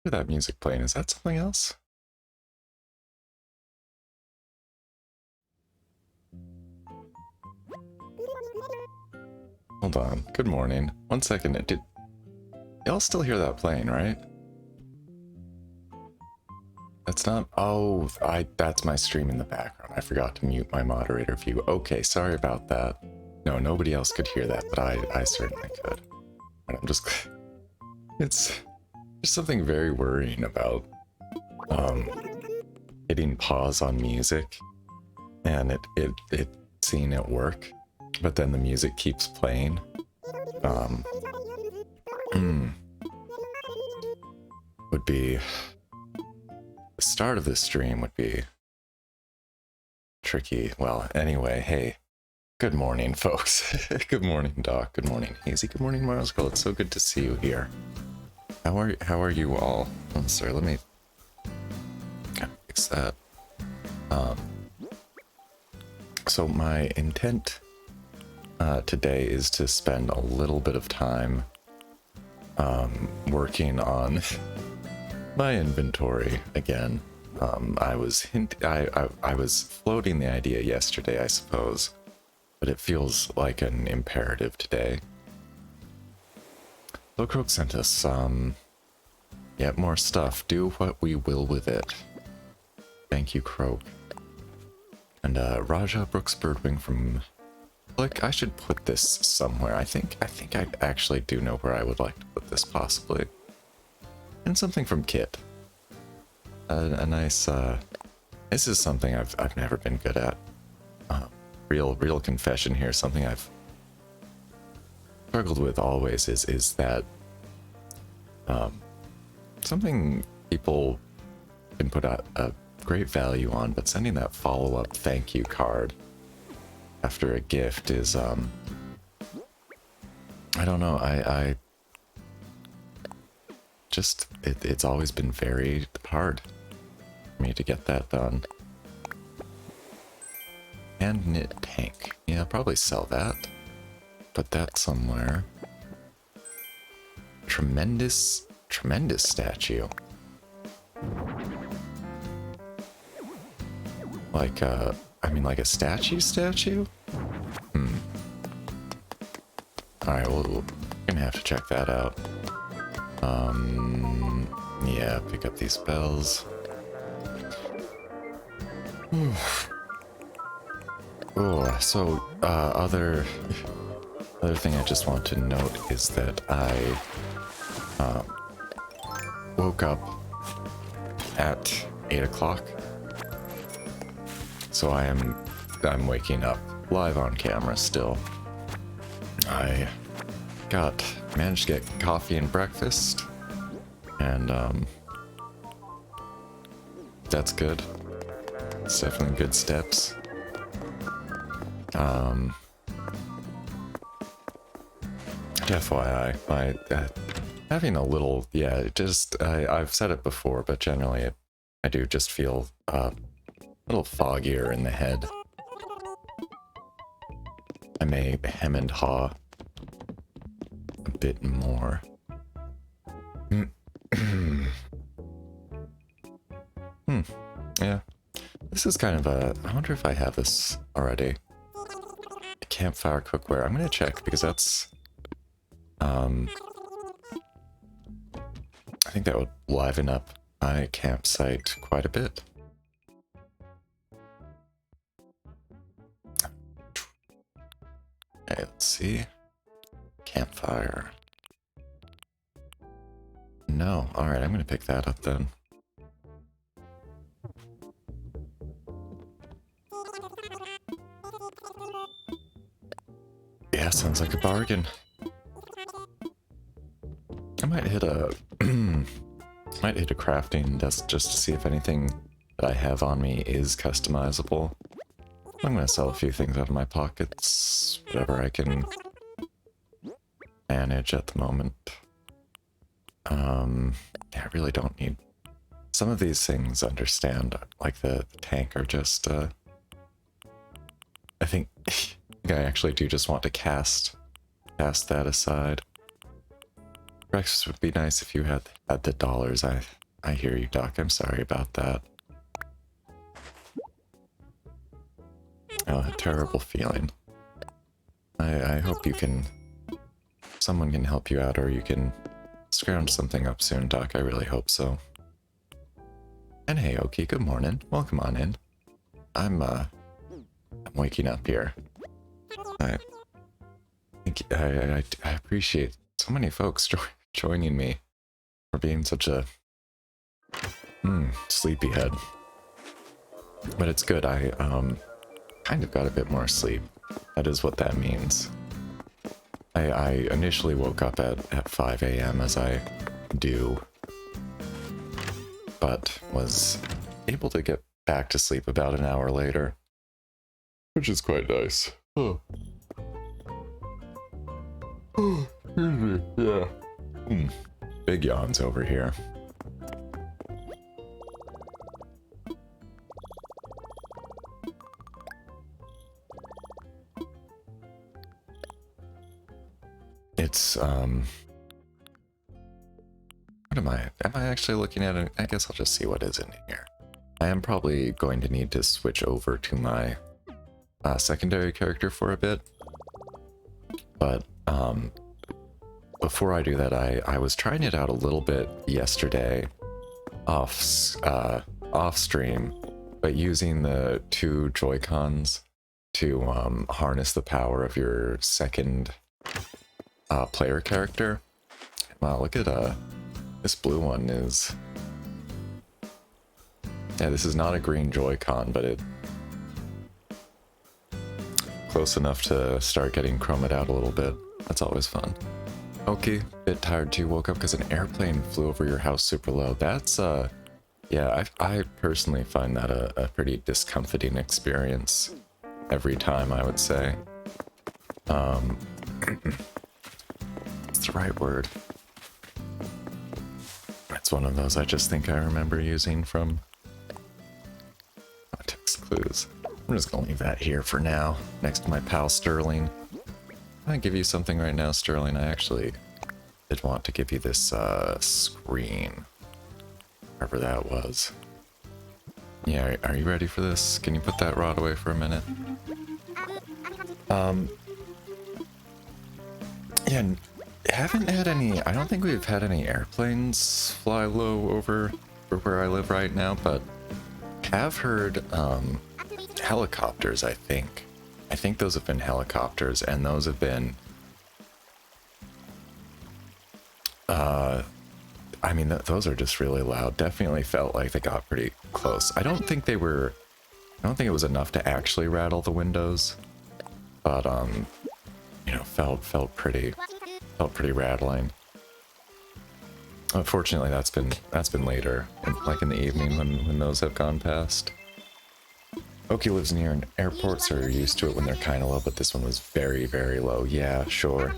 Look at that music playing. Is that something else? Hold on. Good morning. One second. Did y'all still hear that playing, right? That's not... Oh, that's my stream in the background. I forgot to mute my moderator view. Okay, sorry about that. No, nobody else could hear that, but I certainly could. And I'm just... It's... There's something very worrying about hitting pause on music and it seeing it work, but then the music keeps playing. Would be... The start of this stream would be tricky. Well, anyway, hey. Good morning, folks. Good morning, Doc. Good morning, Hazy. Good morning, Mars Girl. It's so good to see you here. How are you all? Oh, sorry, let me fix that. So my intent today is to spend a little bit of time working on my inventory again. I was floating the idea yesterday, I suppose, but it feels like an imperative today. Locroak sent us yet more stuff. Do what we will with it. Thank you, Croak. And Raja Brooks Birdwing from Click. I should put this somewhere. I think I actually do know where I would like to put this, possibly. And something from Kit. A nice this is something I've never been good at. Real confession here. Something I've struggled with always is that something people can put a great value on, but sending that follow-up thank you card after a gift is I don't know, I just it's always been very hard for me to get that done. Hand knit tank. Yeah, I'll probably sell that. Put that somewhere. Tremendous statue. Like I mean like a statue? Alright, we're gonna have to check that out. Yeah, pick up these bells. Oh, so other thing I just want to note is that I woke up at 8 o'clock. So I'm waking up live on camera still. I managed to get coffee and breakfast, and that's good. It's definitely good steps. FYI, having a little, yeah, I've said it before, but generally I do just feel a little foggier in the head. I may hem and haw a bit more. Yeah. This is kind of I wonder if I have this already. Campfire cookware. I'm gonna check because that's I think that would liven up my campsite quite a bit. Okay, let's see. Campfire. No, alright, I'm gonna pick that up then. Yeah, sounds like a bargain. I might hit a crafting desk just to see if anything that I have on me is customizable. I'm gonna sell a few things out of my pockets, whatever I can manage at the moment. Yeah, I really don't need some of these things. Understand, like the tank, are just I think I actually do just want to cast that aside. Breakfast would be nice if you had the dollars. I hear you, Doc. I'm sorry about that. Oh, a terrible feeling. I hope you can... Someone can help you out, or you can scrounge something up soon, Doc. I really hope so. And hey, Oki, good morning. Welcome on in. I'm waking up here. I appreciate so many folks joining me for being such a sleepyhead. But it's good. I kind of got a bit more sleep. That is what that means. I initially woke up at 5 a.m. as I do, but was able to get back to sleep about an hour later, which is quite nice. Oh. Excuse me. Yeah. Big yawns over here. It's, what am I actually looking at it? I guess I'll just see what is in here. I am probably going to need to switch over to my secondary character for a bit. But, before I do that, I was trying it out a little bit yesterday off stream, but using the two Joy-Cons to harness the power of your second player character. Wow, look at this blue one is... Yeah, this is not a green Joy-Con, but it... close enough to start getting chromed out a little bit. That's always fun. Okay, bit tired too. Woke up because an airplane flew over your house super low. That's, yeah, I personally find that a pretty discomforting experience every time, I would say. What's the right word? It's one of those I just think I remember using from Context Clues. I'm just gonna leave that here for now, next to my pal Sterling. Can I give you something right now, Sterling? I actually did want to give you this screen. Whatever that was. Yeah, are you ready for this? Can you put that rod away for a minute? Yeah, haven't had any... I don't think we've had any airplanes fly low over where I live right now, but have heard helicopters, I think. I think those have been helicopters, and those have been... I mean, those are just really loud. Definitely felt like they got pretty close. I don't think they were... I don't think it was enough to actually rattle the windows, but, you know, felt pretty rattling. Unfortunately, that's been later, like in the evening when those have gone past. Oki lives near an airport, so you're used to it when they're kind of low, but this one was very, very low. Yeah, sure.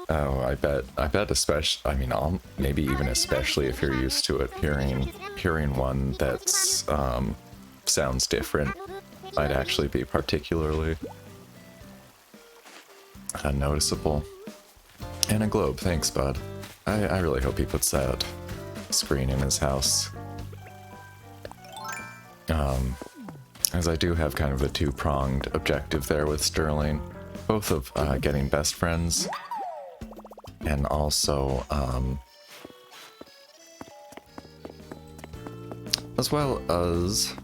Oh, I bet especially, I mean, maybe even especially if you're used to it, hearing one that's, sounds different might actually be particularly noticeable. And a globe, thanks, bud. I really hope he puts that screen in his house. As I do have kind of a two-pronged objective there with Sterling, both of getting best friends, and also, as well as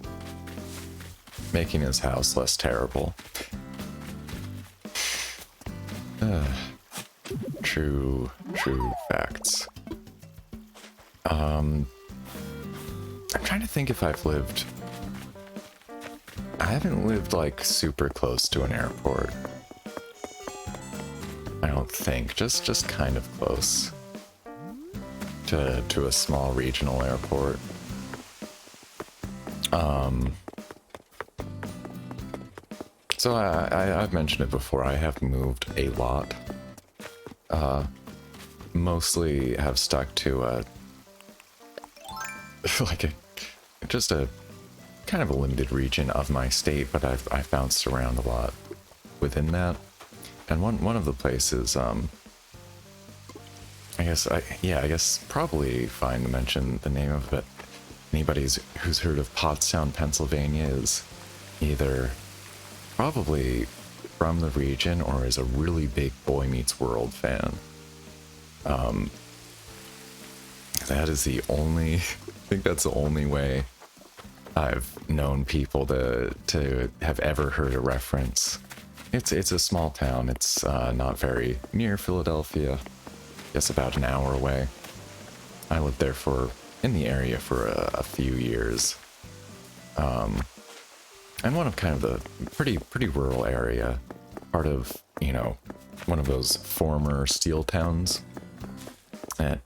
making his house less terrible. True facts. I'm trying to think if I've lived... I haven't lived, like, super close to an airport. I don't think. Just kind of close to a small regional airport. So I've mentioned it before, I have moved a lot. Mostly have stuck to just a kind of a limited region of my state, but I've bounced around a lot within that. And one of the places I guess probably fine to mention the name of it. Anybody who's heard of Pottstown, Pennsylvania is either probably from the region or is a really big Boy Meets World fan. That is the only, I think that's the only way I've known people to have ever heard a reference. It's a small town. It's not very near Philadelphia. I guess about an hour away. I lived there in the area for a few years. And one of kind of the pretty rural area. Part of, you know, one of those former steel towns that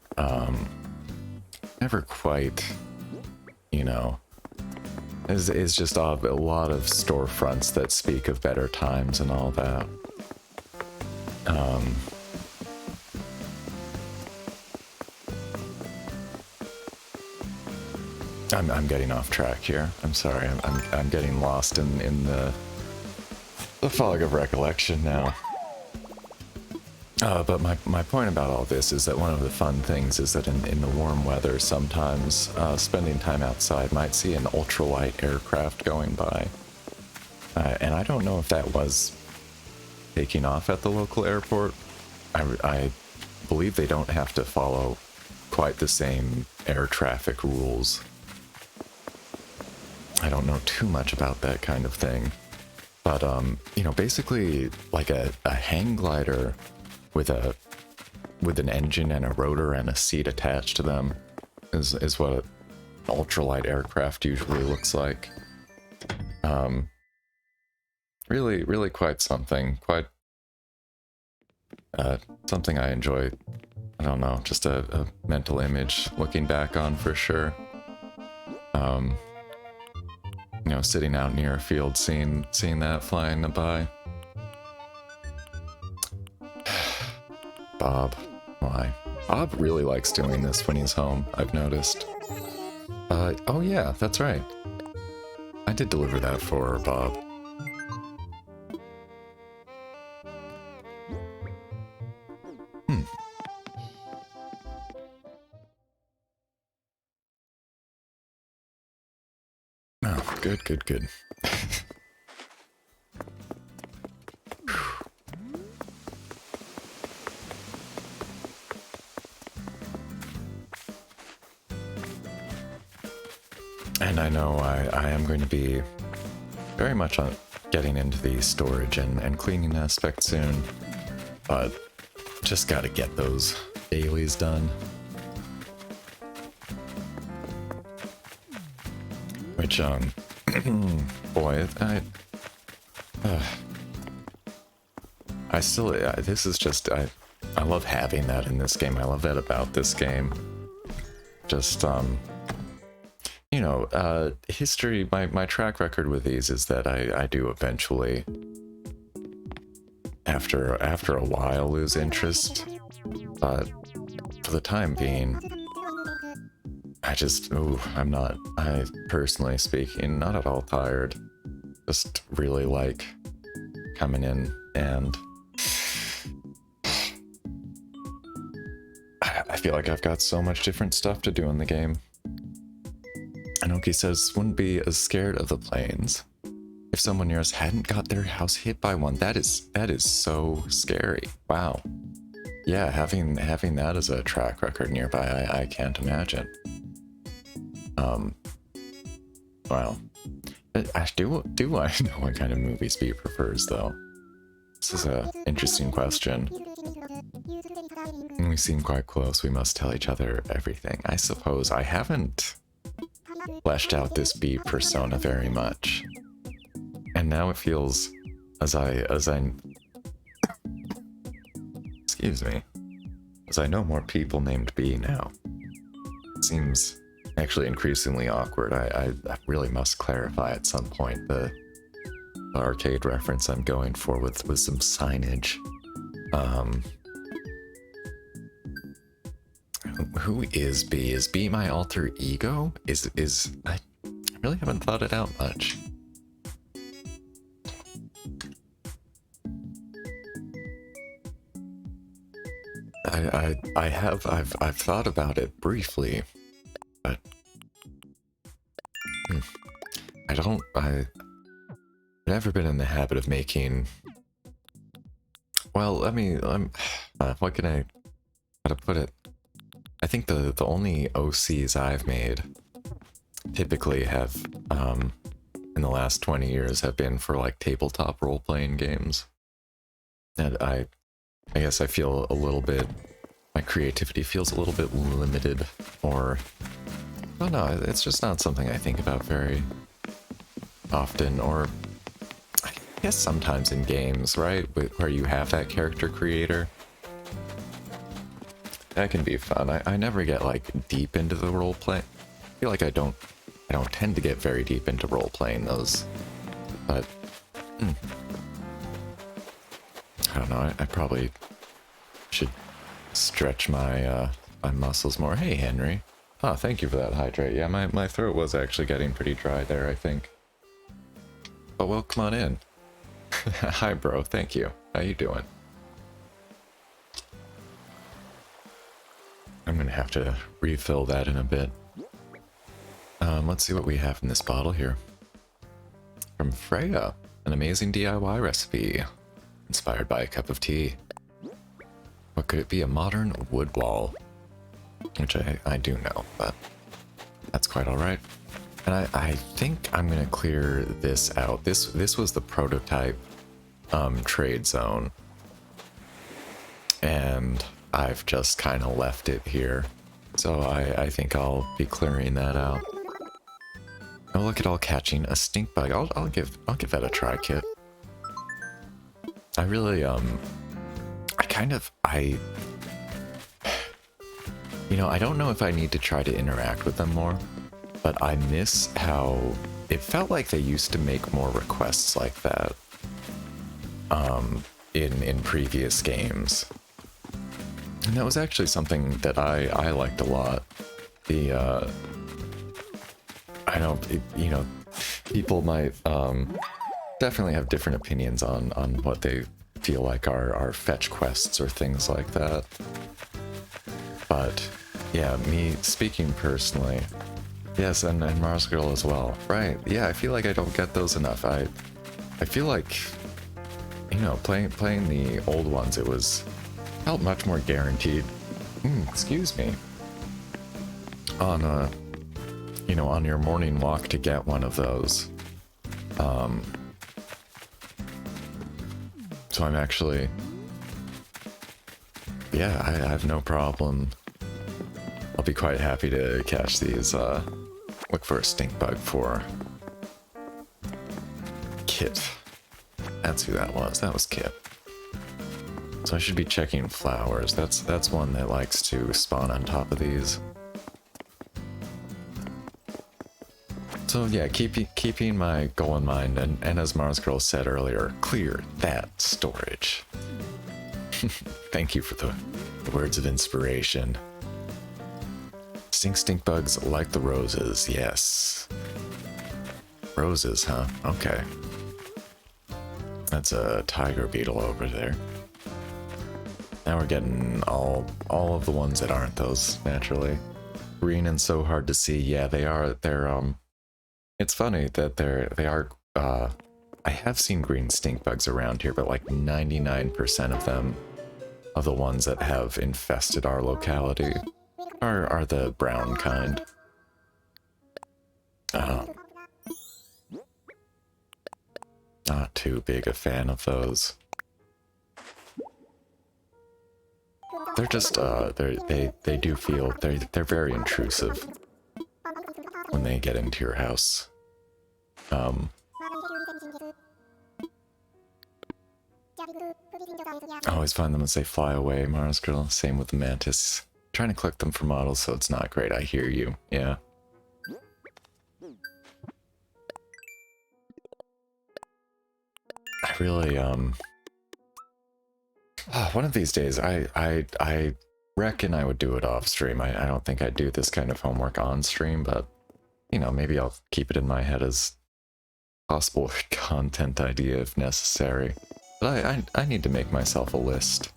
never quite, you know, is just a lot of storefronts that speak of better times and all that. I'm getting off track here. I'm sorry. I'm getting lost in the fog of recollection now. But my point about all this is that one of the fun things is that in the warm weather, sometimes spending time outside might see an ultralight aircraft going by. And I don't know if that was taking off at the local airport. I believe they don't have to follow quite the same air traffic rules. I don't know too much about that kind of thing. But, you know, basically like a hang glider with an engine and a rotor and a seat attached to them is what an ultralight aircraft usually looks like. Really quite something. Quite something I enjoy. I don't know, just a mental image looking back on for sure. You know, sitting out near a field, seeing that flying by. Bob. Why? Bob really likes doing this when he's home, I've noticed. Oh yeah, that's right. I did deliver that for Bob. Oh, good. And I know I am going to be very much on getting into the storage and cleaning aspect soon, but just gotta get those dailies done. Which, boy, I still, this is just, I love having that in this game. I love that about this game. Just, you know, history, my track record with these is that I do eventually, after a while, lose interest. But for the time being, I personally speaking, not at all tired. Just really like coming in and I feel like I've got so much different stuff to do in the game. Anoki says, wouldn't be as scared of the planes if someone near us hadn't got their house hit by one. That is so scary. Wow. Yeah, having that as a track record nearby, I can't imagine. Well, do I know what kind of movies Bea prefers, though? This is an interesting question. We seem quite close. We must tell each other everything. I suppose I haven't fleshed out this Bea persona very much, and now it feels as I excuse me, as I know more people named Bea now. It seems actually increasingly awkward. I really must clarify at some point the arcade reference I'm going for with some signage. Who is Bea? Is Bea my alter ego? I really haven't thought it out much. I've thought about it briefly, but I've never been in the habit of making, well, what can I, how to put it? I think the only OCs I've made typically have, in the last 20 years have been for like tabletop role-playing games. And I guess I feel a little bit, my creativity feels a little bit limited, or, I don't know, it's just not something I think about very often, or I guess sometimes in games, right, where you have that character creator. That can be fun. I never get like deep into the role play. I feel like I don't tend to get very deep into role playing those, but I don't know. I probably should stretch my my muscles more. Hey, Henry. Oh, thank you for that hydrate. Yeah, my throat was actually getting pretty dry there, I think. But well, come on in. Hi, bro. Thank you. How you doing? I'm gonna have to refill that in a bit. Let's see what we have in this bottle here. From Freya, an amazing DIY recipe, inspired by a cup of tea. What could it be? A modern wood wall, which I do know, but that's quite all right. And I think I'm gonna clear this out. This was the prototype trade zone, and I've just kind of left it here. So I think I'll be clearing that out. Oh, look at all catching a stink bug. I'll give that a try, Kit. I really you know, I don't know if I need to try to interact with them more, but I miss how it felt like they used to make more requests like that in previous games. And that was actually something that I liked a lot. I know, you know, people might definitely have different opinions on what they feel like are fetch quests or things like that. But yeah, me speaking personally, yes, and Mars Girl as well. Right, yeah, I feel like I don't get those enough. I feel like, you know, playing the old ones, it felt much more guaranteed. Excuse me. On you know, on your morning walk to get one of those. So I'm actually, yeah, I have no problem. I'll be quite happy to catch these. Look for a stink bug for Kit. That's who that was. That was Kit. So I should be checking flowers. That's one that likes to spawn on top of these. So yeah, keeping my goal in mind, and as Mars Girl said earlier, clear that storage. Thank you for the words of inspiration. Stink bugs like the roses, yes. Roses, huh? Okay. That's a tiger beetle over there. Now we're getting all of the ones that aren't those, naturally. Green and so hard to see. Yeah, they are. It's funny that they are, I have seen green stink bugs around here, but like 99% of them, of the ones that have infested our locality, are the brown kind. Not too big a fan of those. They're just, they do feel, they're very intrusive when they get into your house. I always find them as they fly away, Mars Girl. Same with the mantis. Trying to collect them for models, so it's not great. I hear you. Yeah. I really, one of these days, I reckon I would do it off stream. I don't think I'd do this kind of homework on stream, but, you know, maybe I'll keep it in my head as possible content idea if necessary. But I need to make myself a list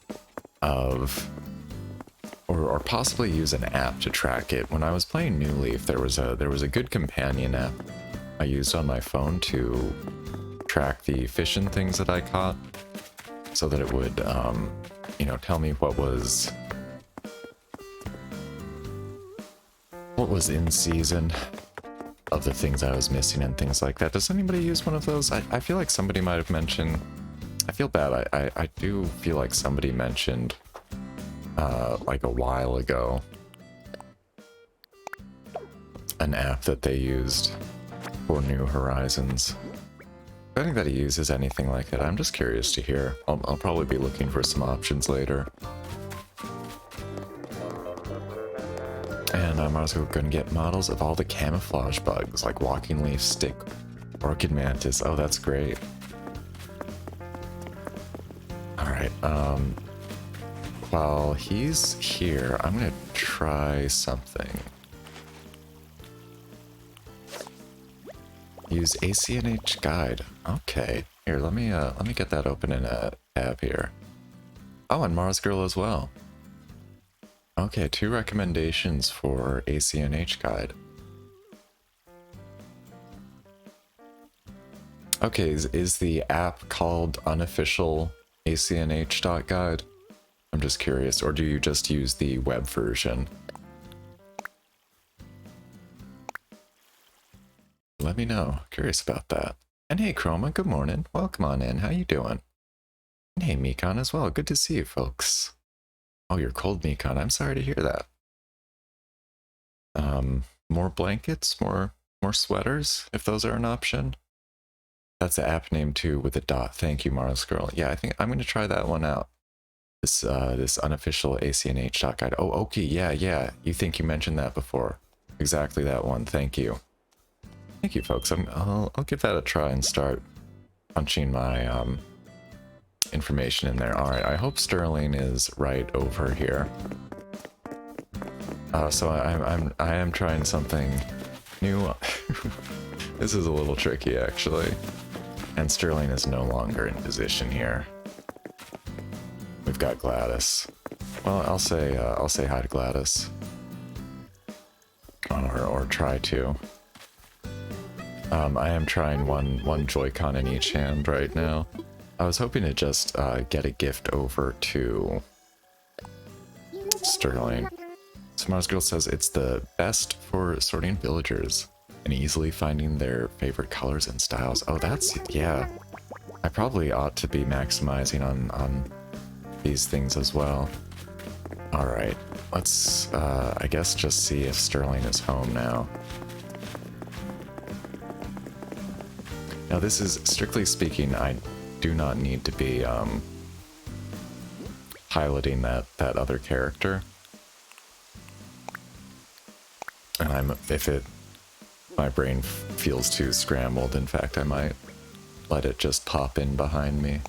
of or possibly use an app to track it. When I was playing New Leaf, there was a good companion app I used on my phone to track the fish and things that I caught, so that it would, you know, tell me what was in season of the things I was missing and things like that. Does anybody use one of those? I feel like somebody might have mentioned. I feel bad. I do feel like somebody mentioned like a while ago an app that they used for New Horizons. If anybody uses anything like that, I'm just curious to hear. I'll probably be looking for some options later. And I'm also going to get models of all the camouflage bugs, like walking leaf, stick, orchid mantis. Oh, that's great. Alright, while he's here, I'm going to try something. Use ACNH guide. Okay. Here, let me get that open in a tab here. Oh, and Mars Girl as well. Okay, 2 recommendations for ACNH guide. Okay, is the app called unofficial ACNH.guide? I'm just curious, or do you just use the web version? Let me know. Curious about that. And hey, Chroma, good morning. Welcome on in. How you doing? And hey, Mikan as well. Good to see you, folks. Oh, you're cold, Mikan. I'm sorry to hear that. More blankets, more sweaters, if those are an option. That's the app name too, with a dot. Thank you, Mars Girl. Yeah, I think I'm going to try that one out. This unofficial ACNH.guide. Oh, okay, yeah. You think you mentioned that before? Exactly that one. Thank you. Thank you, folks. I'll give that a try and start punching my information in there. All right. I hope Sterling is right over here. So I am trying something new. This is a little tricky, actually. And Sterling is no longer in position here. We've got Gladys. Well, I'll say hi to Gladys, or try to. I am trying one Joy-Con in each hand right now. I was hoping to just get a gift over to Sterling. Mars Girl says it's the best for sorting villagers and easily finding their favorite colors and styles. Oh, yeah. I probably ought to be maximizing on these things as well. Alright, let's, I guess, just see if Sterling is home now. Now, this is, strictly speaking, I do not need to be piloting that other character. And if my brain feels too scrambled, in fact, I might let it just pop in behind me.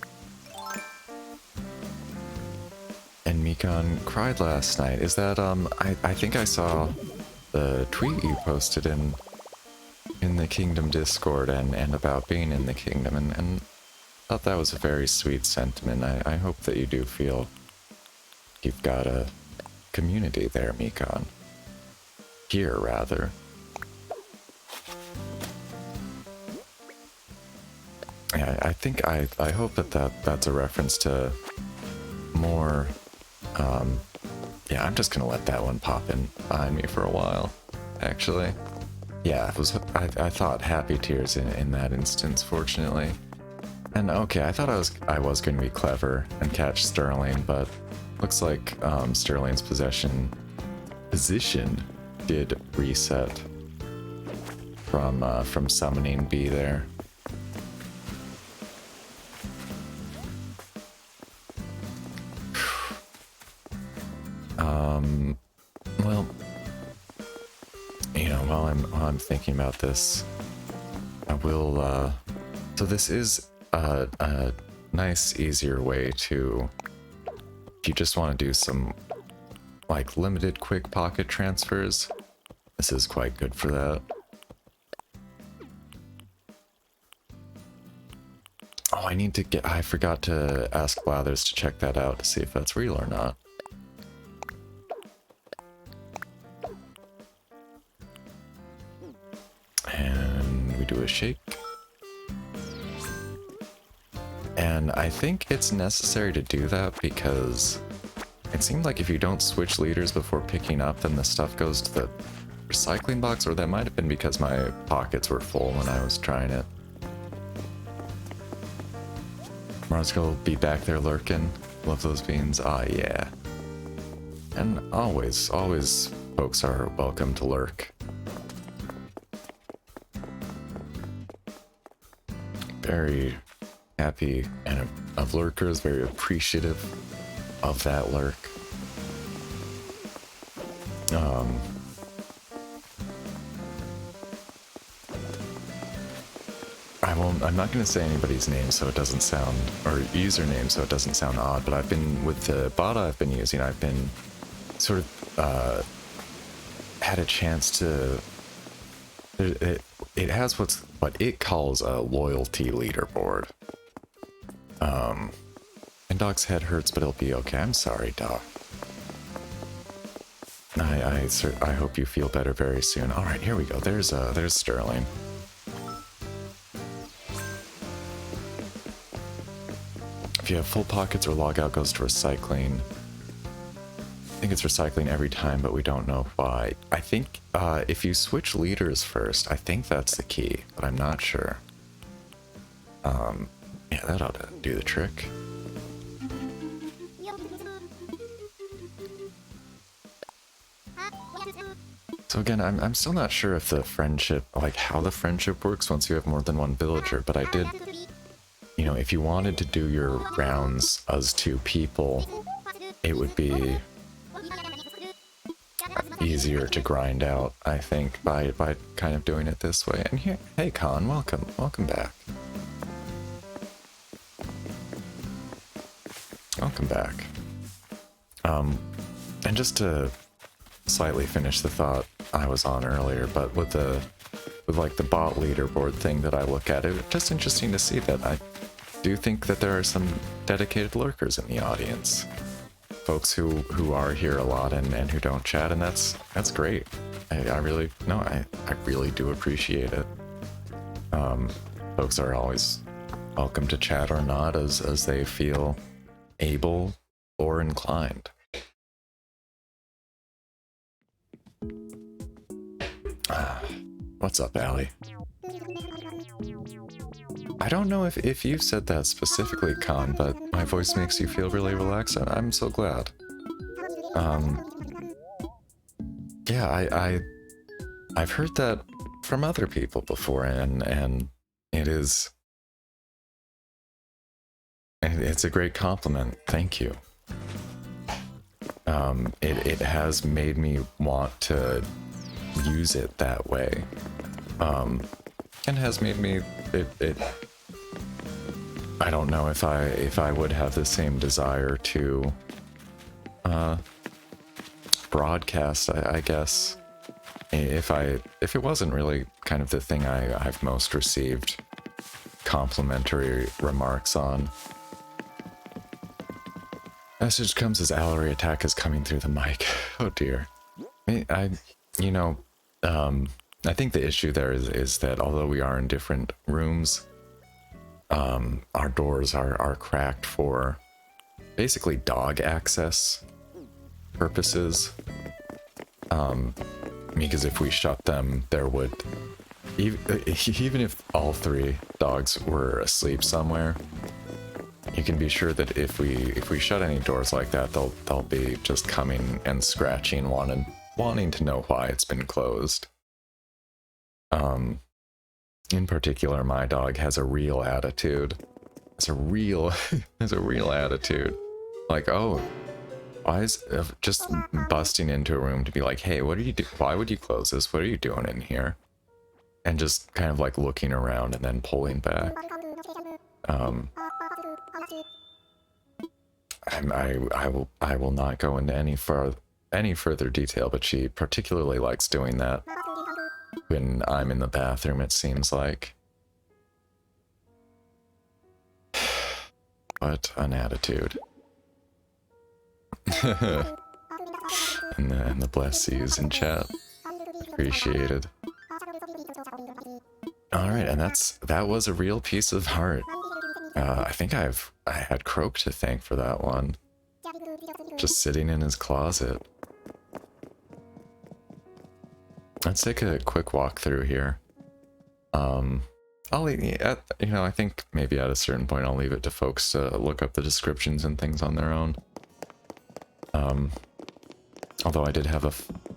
And Mikan cried last night. Is that, I think I saw the tweet you posted in the Kingdom Discord and about being in the Kingdom, and thought that was a very sweet sentiment. I hope that you do feel you've got a community there, Mikan. Here, rather. Yeah, I think I hope that's a reference to more. Yeah, I'm just gonna let that one pop in behind me for a while. Actually, yeah, I thought happy tears in that instance, fortunately. And okay, I thought I was going to be clever and catch Sterling, but looks like Sterling's position did reset from summoning B there. Well, you know, while I'm thinking about this, I will. So this is a nice, easier way to, if you just want to do some like limited quick pocket transfers, this is quite good for that. Oh, I forgot to ask Blathers to check that out to see if that's real or not. And we do a shake. And I think it's necessary to do that because it seemed like if you don't switch leaders before picking up, then the stuff goes to the recycling box, or that might have been because my pockets were full when I was trying it. Marsko will be back there lurking. Love those beans. Ah, yeah. And always folks are welcome to lurk. Very happy and of lurkers, very appreciative of that lurk. I'm not going to say anybody's name so it doesn't sound, or username so it doesn't sound odd, but I've been, with the bot I've been using, I've been sort of, had a chance to, it has what it calls a loyalty leaderboard. And Doc's head hurts, but it'll be okay. I'm sorry, Doc. I hope you feel better very soon. All right, here we go. There's Sterling. If you have full pockets or logout goes to recycling. I think it's recycling every time, but we don't know why. I think if you switch leaders first, I think that's the key, but I'm not sure. Yeah, that ought to do the trick. So again, I'm still not sure if the friendship, like how the friendship works once you have more than one villager, but I did, you know, if you wanted to do your rounds as 2 people, it would be easier to grind out, I think, by kind of doing it this way. And here, hey Con, welcome back. Welcome back. And just to slightly finish the thought I was on earlier, but with like the bot leaderboard thing that I look at, it's just interesting to see that I do think that there are some dedicated lurkers in the audience. Folks who are here a lot and who don't chat, and that's great. I really do appreciate it. Folks are always welcome to chat or not as they feel able or inclined. What's up, Allie? I don't know if you've said that specifically, Con, but my voice makes you feel really relaxed. I'm so glad. Yeah, I've heard that from other people before, and it's a great compliment. Thank you. It has made me want to use it that way, and has made me I don't know if I would have the same desire to broadcast, I guess, if it wasn't really kind of the thing I've most received complimentary remarks on. Message comes as Allery attack is coming through the mic. Oh dear. I think the issue there is that although we are in different rooms, our doors are cracked for basically dog access purposes. Because if we shut them, there would, even if all 3 dogs were asleep somewhere, you can be sure that if we shut any doors like that, they'll be just coming and scratching, wanting to know why it's been closed. In particular, my dog has a real attitude. Has a real attitude. Like, oh, why is just busting into a room to be like, hey, what are you do? Why would you close this? What are you doing in here? And just kind of like looking around and then pulling back. I will not go into any further detail, but she particularly likes doing that when I'm in the bathroom, it seems like. What an attitude. and the bless yous in chat. Appreciated. All right, and that was a real piece of art. I think I had Croak to thank for that one. Just sitting in his closet. Let's take a quick walk through here. I think maybe at a certain point I'll leave it to folks to look up the descriptions and things on their own. Although I did have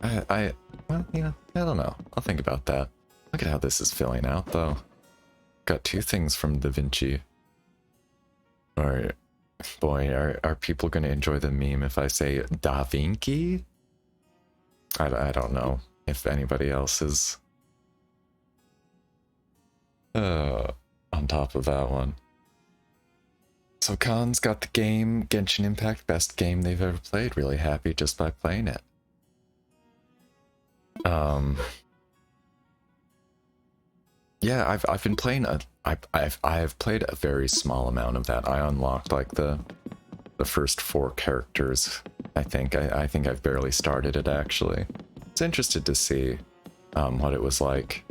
I don't know. I'll think about that. Look at how this is filling out, though. Got 2 things from Da Vinci. Or, boy, are people going to enjoy the meme if I say Da Vinci? I don't know if anybody else is on top of that one. So Khan's got the game, Genshin Impact, best game they've ever played. Really happy just by playing it. Yeah, I've been playing I've played a very small amount of that. I unlocked like the first 4 characters. I think I've barely started it actually. I was interested to see what it was like,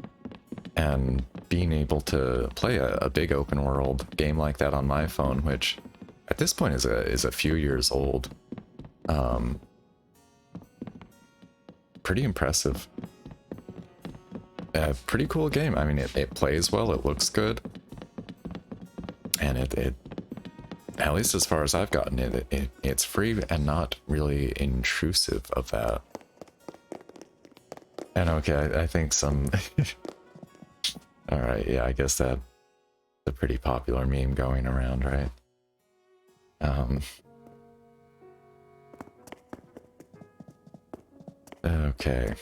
and being able to play a big open world game like that on my phone, which at this point is a few years old. Pretty impressive. Pretty cool game. I mean, it plays well, it looks good, and it at least as far as I've gotten it's free and not really intrusive of that. And okay, I think some alright, yeah, I guess that's a pretty popular meme going around, right? Okay.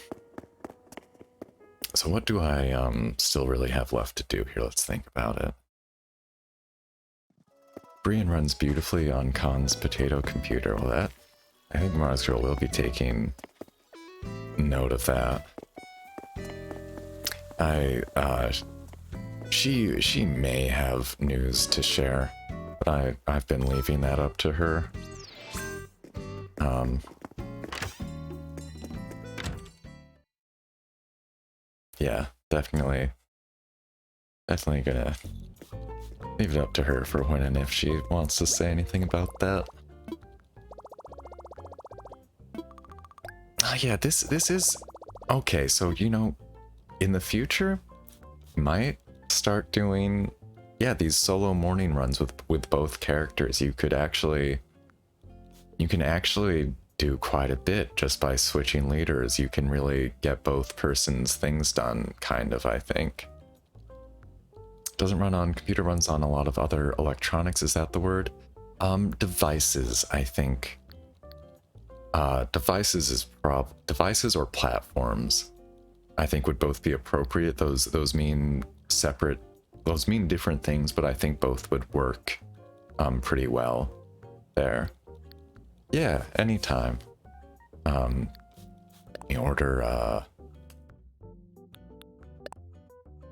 So what do I still really have left to do here? Let's think about it. Brian runs beautifully on Khan's potato computer. Well, I think Mars Girl will be taking note of that. She may have news to share, but I've been leaving that up to her. Yeah, definitely gonna leave it up to her for when and if she wants to say anything about that. Yeah, this is okay. So in the future, might start doing these solo morning runs with both characters. You can actually do quite a bit just by switching leaders. You can really get both persons' things done, kind of, I think. Doesn't run on computer, runs on a lot of other electronics, is that the word? Devices, I think. Devices or platforms, I think, would both be appropriate. Those mean different things, but I think both would work pretty well there. Yeah, anytime. You order,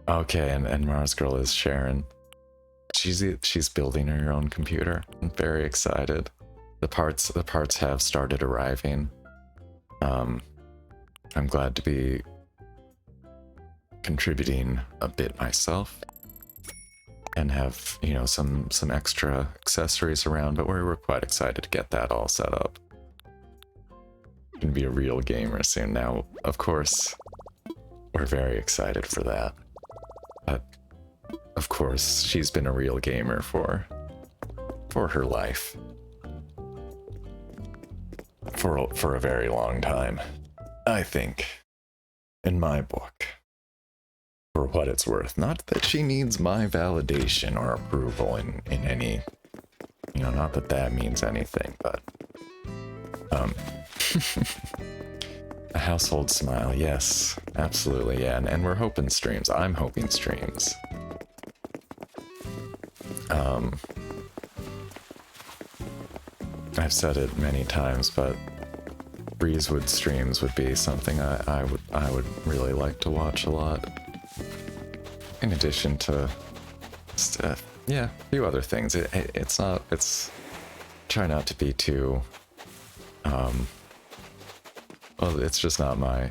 okay, and Mars Girl is Sharon. She's building her own computer. I'm very excited. The parts have started arriving. I'm glad to be contributing a bit myself and have, some extra accessories around, but we're quite excited to get that all set up. Gonna be a real gamer soon. Now, of course, we're very excited for that. But of course, she's been a real gamer for her life. For a very long time, I think, in my book. For what it's worth. Not that she needs my validation or approval in any, not that that means anything, but a household smile, yes, absolutely, yeah, and we're hoping streams. I'm hoping streams. I've said it many times, but Breezewood streams would be something I would really like to watch a lot. In addition to, a few other things. It's try not to be too, well, it's just not my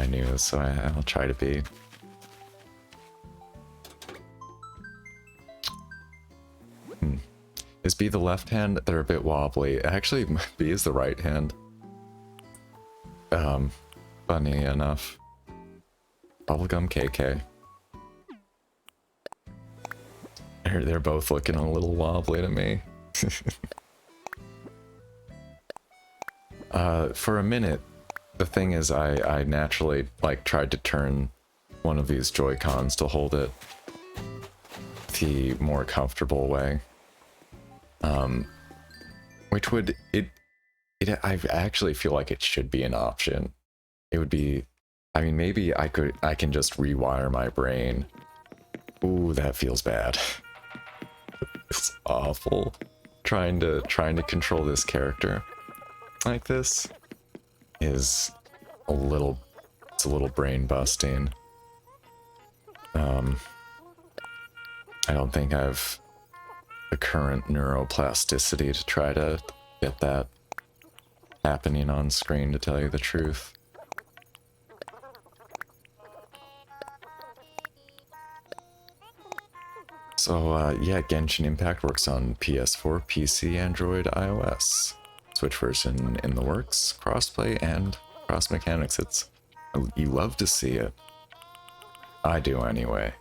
news, so I'll try to be Is B the left hand? They're a bit wobbly. Actually, B is the right hand. Funny enough. Bubblegum KK. They're both looking a little wobbly to me. For a minute, the thing is I naturally like tried to turn one of these Joy-Cons to hold it the more comfortable way. Which would I actually feel like it should be an option. It would be, I mean, maybe I can just rewire my brain. Ooh, that feels bad. It's awful. Trying to control this character like this is a little brain busting. I don't think I've the current neuroplasticity to try to get that happening on screen, to tell you the truth. So yeah, Genshin Impact works on PS4, PC, Android, iOS. Switch version in the works, crossplay and cross mechanics. You love to see it. I do anyway.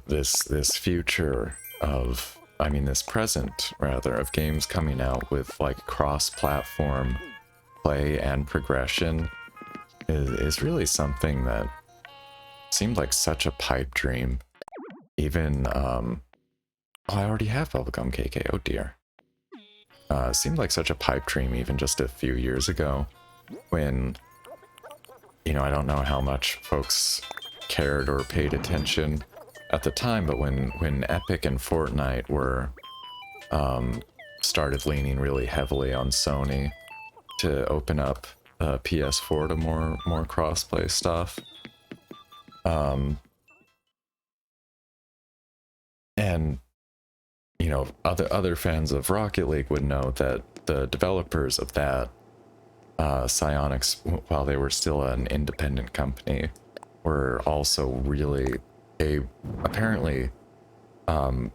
This future of, I mean, this present rather, of games coming out with like cross-platform play and progression is really something that seemed like such a pipe dream. Even oh, I already have Bubblegum KK. Oh dear. Seemed like such a pipe dream even just a few years ago, when, you know, I don't know how much folks cared or paid attention at the time, but when Epic and Fortnite were started leaning really heavily on Sony to open up PS4 to more crossplay stuff, and you know, other fans of Rocket League would know that the developers of that, Psyonix, while they were still an independent company, were also really apparently, at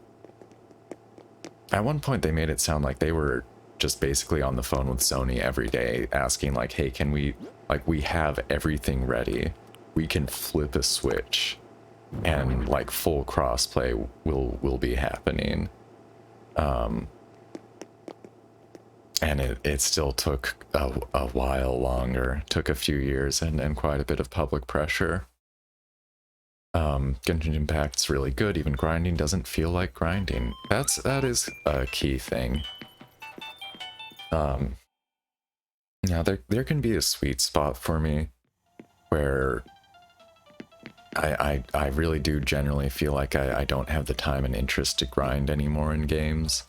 one point they made it sound like they were just basically on the phone with Sony every day asking like, hey, can we, like, we have everything ready, we can flip a switch and like full crossplay will be happening. And it still took a while longer, took a few years and quite a bit of public pressure. Genshin Impact's really good, even grinding doesn't feel like grinding. That is a key thing. Now there can be a sweet spot for me where I really do generally feel like I don't have the time and interest to grind anymore in games.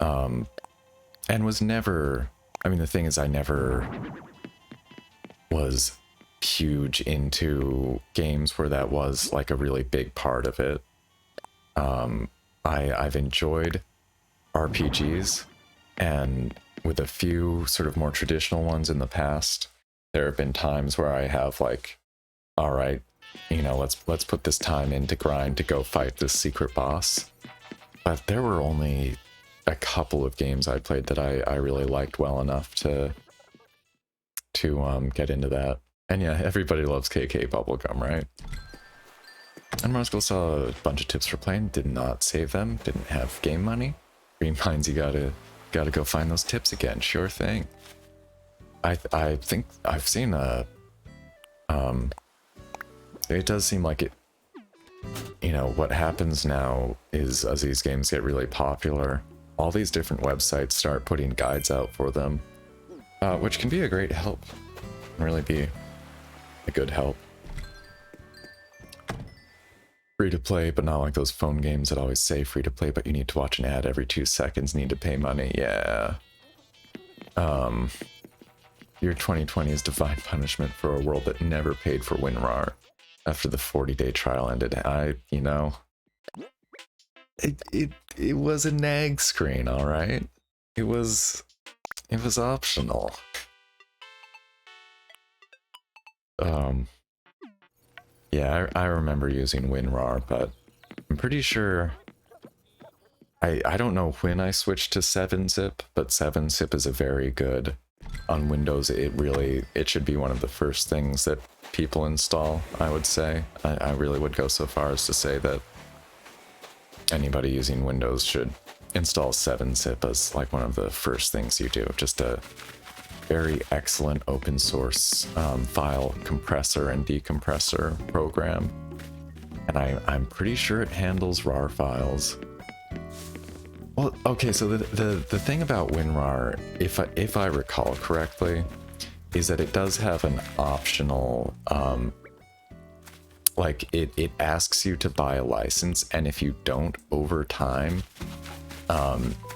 And was never, I mean, the thing is, I never was huge into games where that was like a really big part of it. I've enjoyed RPGs, and with a few sort of more traditional ones in the past, there have been times where I have like, all right, you know, let's put this time in to grind to go fight this secret boss. But there were only a couple of games I played that I really liked well enough to get into that. And yeah, everybody loves KK Bubblegum, right? And Marsco saw a bunch of tips for playing, did not save them, didn't have game money. Green Pines, you gotta go find those tips again, sure thing. I think I've seen it does seem like it, you know, what happens now is as these games get really popular, all these different websites start putting guides out for them, which can be a great help, can really be a good help. Free to play, but not like those phone games that always say free to play, but you need to watch an ad every 2 seconds, need to pay money. Yeah. Year 2020 is divine punishment for a world that never paid for WinRAR after the 40-day trial ended. You know, it was a nag screen, all right. It was optional. Yeah, I remember using WinRAR, but I'm pretty sure... I don't know when I switched to 7-zip, but 7-zip is a very good... On Windows, it should be one of the first things that people install, I would say. I really would go so far as to say that anybody using Windows should install 7-zip as like one of the first things you do. Just a very excellent open source file compressor and decompressor program. And I'm pretty sure it handles RAR files. Well, okay, so the thing about WinRAR, if I recall correctly, is that it does have an optional, like it asks you to buy a license, and if you don't over time,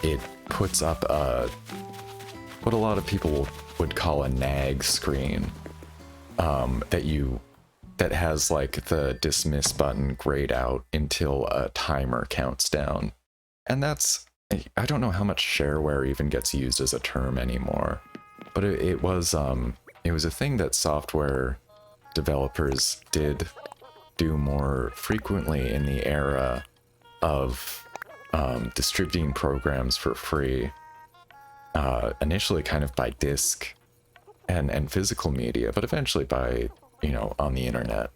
it puts up what a lot of people would call a nag screen, that has like the dismiss button grayed out until a timer counts down. And I don't know how much shareware even gets used as a term anymore, but it was a thing that software developers did do more frequently in the era of distributing programs for free, initially kind of by disk and physical media, but eventually by, on the internet.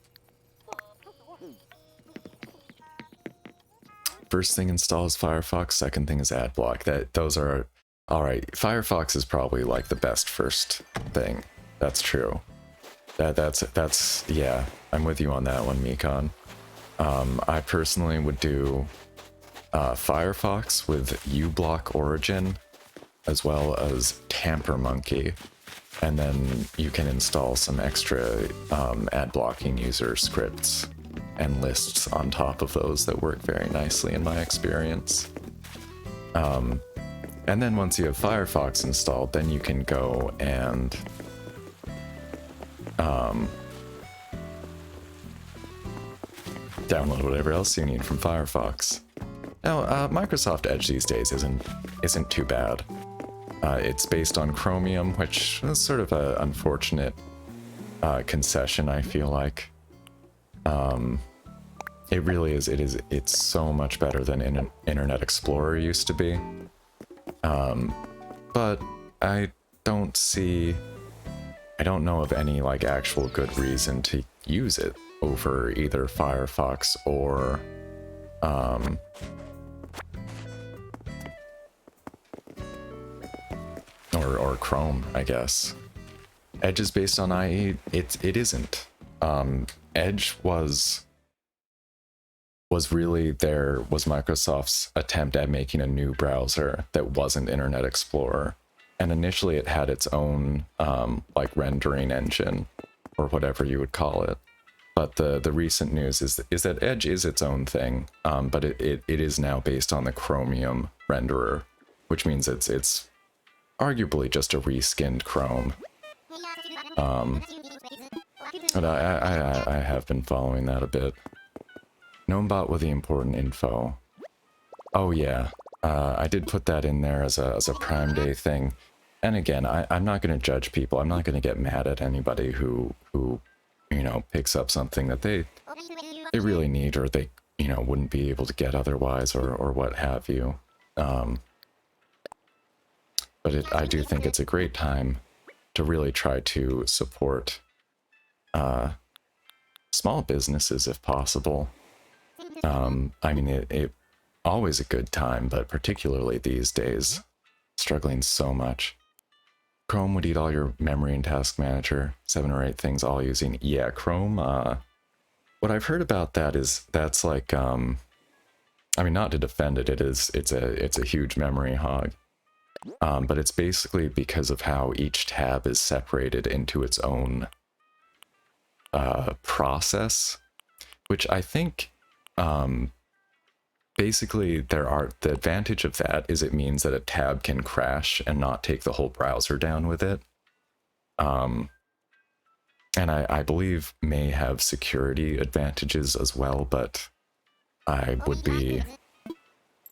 First thing installs Firefox, second thing is AdBlock. Those are all right. Firefox is probably like the best first thing. That's true. That's yeah. I'm with you on that one, Mikon. I personally would do Firefox with uBlock Origin, as well as Tamper Monkey, and then you can install some extra ad blocking user scripts and lists on top of those that work very nicely in my experience. And then once you have Firefox installed, then you can go and download whatever else you need from Firefox. Now, Microsoft Edge these days isn't too bad. It's based on Chromium, which is sort of an unfortunate concession, I feel like. It really is. It's so much better than Internet Explorer used to be. But I don't know of any like actual good reason to use it over either Firefox or Chrome, I guess. Edge is based on IE. It isn't. Edge was Microsoft's attempt at making a new browser that wasn't Internet Explorer. And initially it had its own like rendering engine, or whatever you would call it. But the recent news is that Edge is its own thing, but it is now based on the Chromium renderer, which means it's arguably just a reskinned Chrome. But I have been following that a bit. Gnomebot with the important info. Oh yeah, I did put that in there as a Prime Day thing. And again, I'm not going to judge people. I'm not going to get mad at anybody who picks up something that they really need, or they wouldn't be able to get otherwise, or what have you. But I do think it's a great time to really try to support small businesses if possible. I mean, it always a good time, but particularly these days, struggling so much. Chrome would eat all your memory and task manager, 7 or 8 things all using. Yeah, Chrome, what I've heard about that is that's like, I mean, not to defend it, it's a huge memory hog. But it's basically because of how each tab is separated into its own process, which I think basically the advantage of that is it means that a tab can crash and not take the whole browser down with it. And I believe may have security advantages as well, but I would be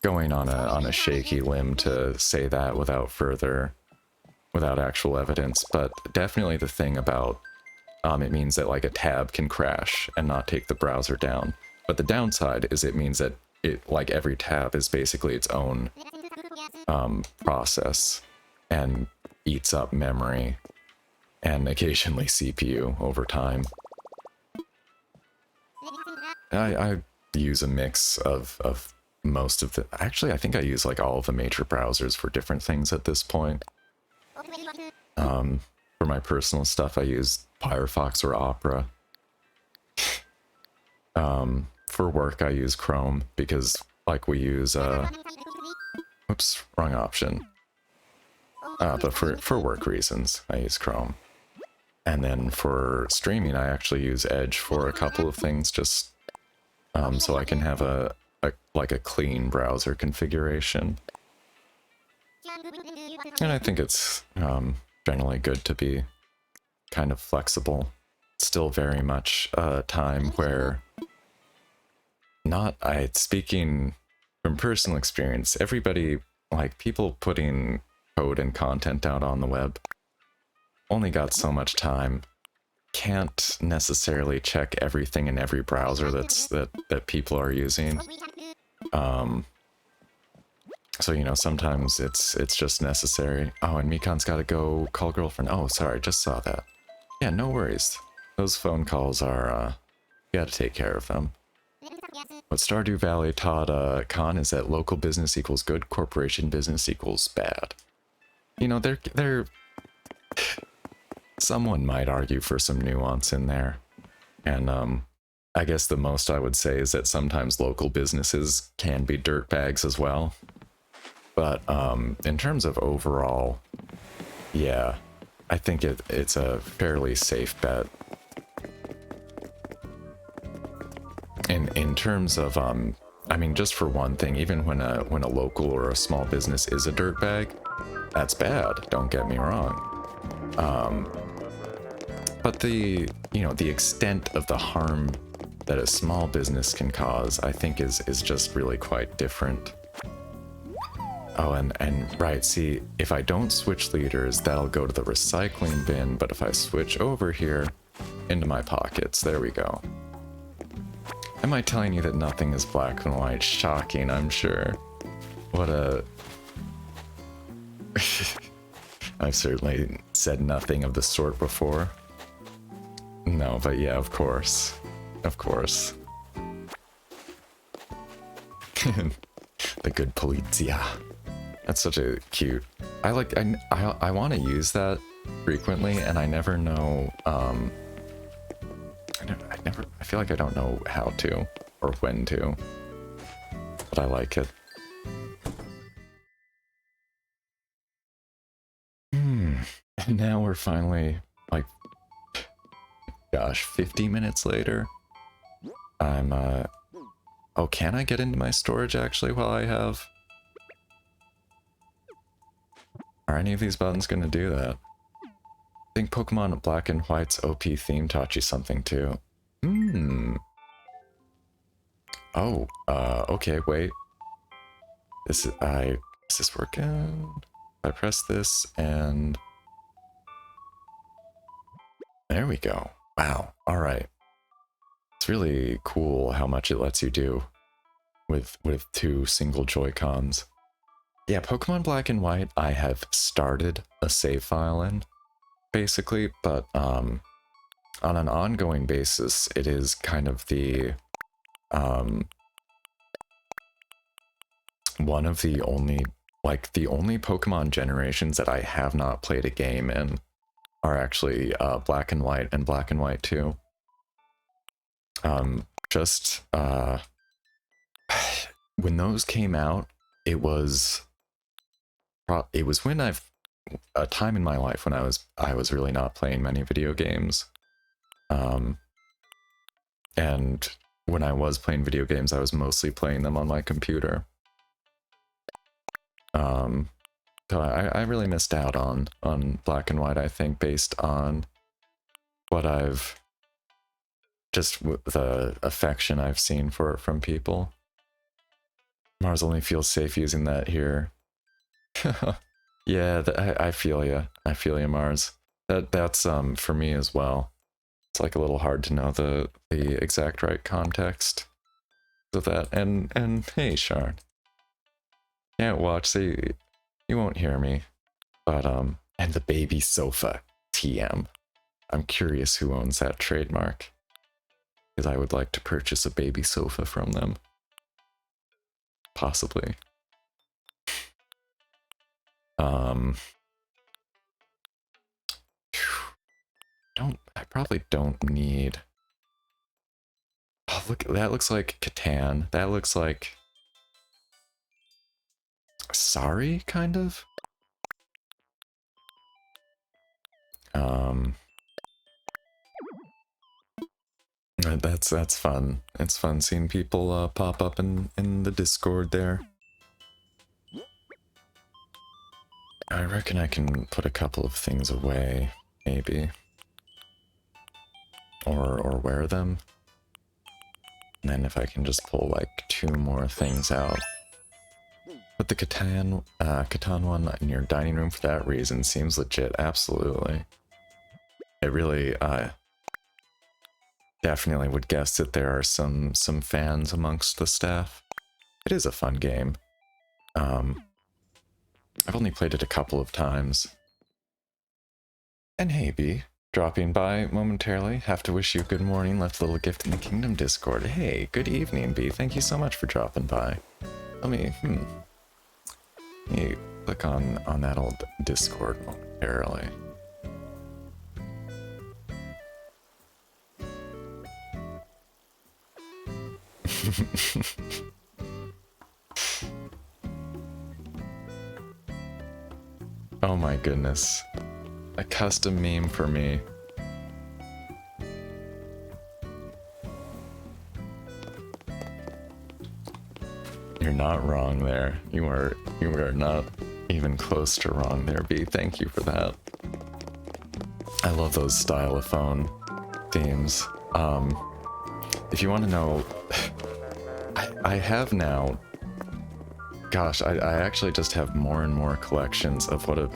going on a shaky limb to say that without actual evidence. But definitely the thing about it means that like a tab can crash and not take the browser down. But the downside is it means that like every tab is basically its own process and eats up memory and occasionally CPU over time. I use a mix of most of the... Actually, I think I use like all of the major browsers for different things at this point. For my personal stuff, I use Firefox or Opera. For work, I use Chrome because like we use... Oops, wrong option. But for work reasons, I use Chrome. And then for streaming, I actually use Edge for a couple of things, just so I can have a clean browser configuration. And I think it's generally good to be kind of flexible. Still very much a time where speaking from personal experience, everybody, like people putting code and content out on the web only got so much time. Can't necessarily check everything in every browser that people are using. So, you know, sometimes it's just necessary. Oh, and Mikan's gotta go call girlfriend. Oh, sorry, just saw that. Yeah, no worries. Those phone calls are, you gotta take care of them. What Stardew Valley taught Khan is that local business equals good, corporation business equals bad. You know, they're someone might argue for some nuance in there. And I guess the most I would say is that sometimes local businesses can be dirtbags as well. But in terms of overall, yeah, I think it's a fairly safe bet. In terms of, I mean, just for one thing, even when a local or a small business is a dirtbag, that's bad, don't get me wrong. But the extent of the harm that a small business can cause, I think is just really quite different. Oh, and right, see, if I don't switch leaders, that'll go to the recycling bin, but if I switch over here, into my pockets, there we go. Am I telling you that nothing is black and white? Shocking, I'm sure. What a... I've certainly said nothing of the sort before. No, but yeah, of course. Of course. The good polizia. That's such a cute... I want to use that frequently, and I never know, I feel like I don't know how to, or when to. But I like it. And now we're finally, like, gosh, 50 minutes later. I'm, oh, can I get into my storage actually while I have... Are any of these buttons gonna do that? I think Pokemon Black and White's OP theme taught you something too. Oh, okay, wait. Is this working? I press this and... There we go. Wow, alright. It's really cool how much it lets you do with two single Joy-Cons. Yeah, Pokemon Black and White, I have started a save file in, basically, but on an ongoing basis, it is kind of the one of the only, like, the only Pokemon generations that I have not played a game in are actually Black and White and Black and White 2. When those came out, it was when a time in my life when I was really not playing many video games. And when I was playing video games, I was mostly playing them on my computer. So I really missed out on Black and White, I think, based on what the affection I've seen from people. Mars only feels safe using that here. Yeah, I feel ya. I feel ya, Mars. That's for me as well. It's like a little hard to know the exact right context of that. And hey, Sharn. Can't watch, so you won't hear me. But and the baby sofa, TM. I'm curious who owns that trademark, because I would like to purchase a baby sofa from them. Possibly. I probably don't need. Oh, look, that looks like Catan. That looks like Sorry, kind of. That's fun. It's fun seeing people pop up in the Discord there. I reckon I can put a couple of things away, maybe. Or wear them. And then if I can just pull like 2 more things out. Put the Catan one in your dining room for that reason. Seems legit, absolutely. It really, definitely would guess that there are some fans amongst the staff. It is a fun game. I've only played it a couple of times. And hey, B, dropping by momentarily. Have to wish you good morning. Left a little gift in the Kingdom Discord. Hey, good evening, B. Thank you so much for dropping by. Let me click on that old Discord momentarily. Oh my goodness. A custom meme for me. You're not wrong there. You are not even close to wrong there, B. Thank you for that. I love those stylophone themes. If you want to know, I have now. Gosh, I actually just have more and more collections of what a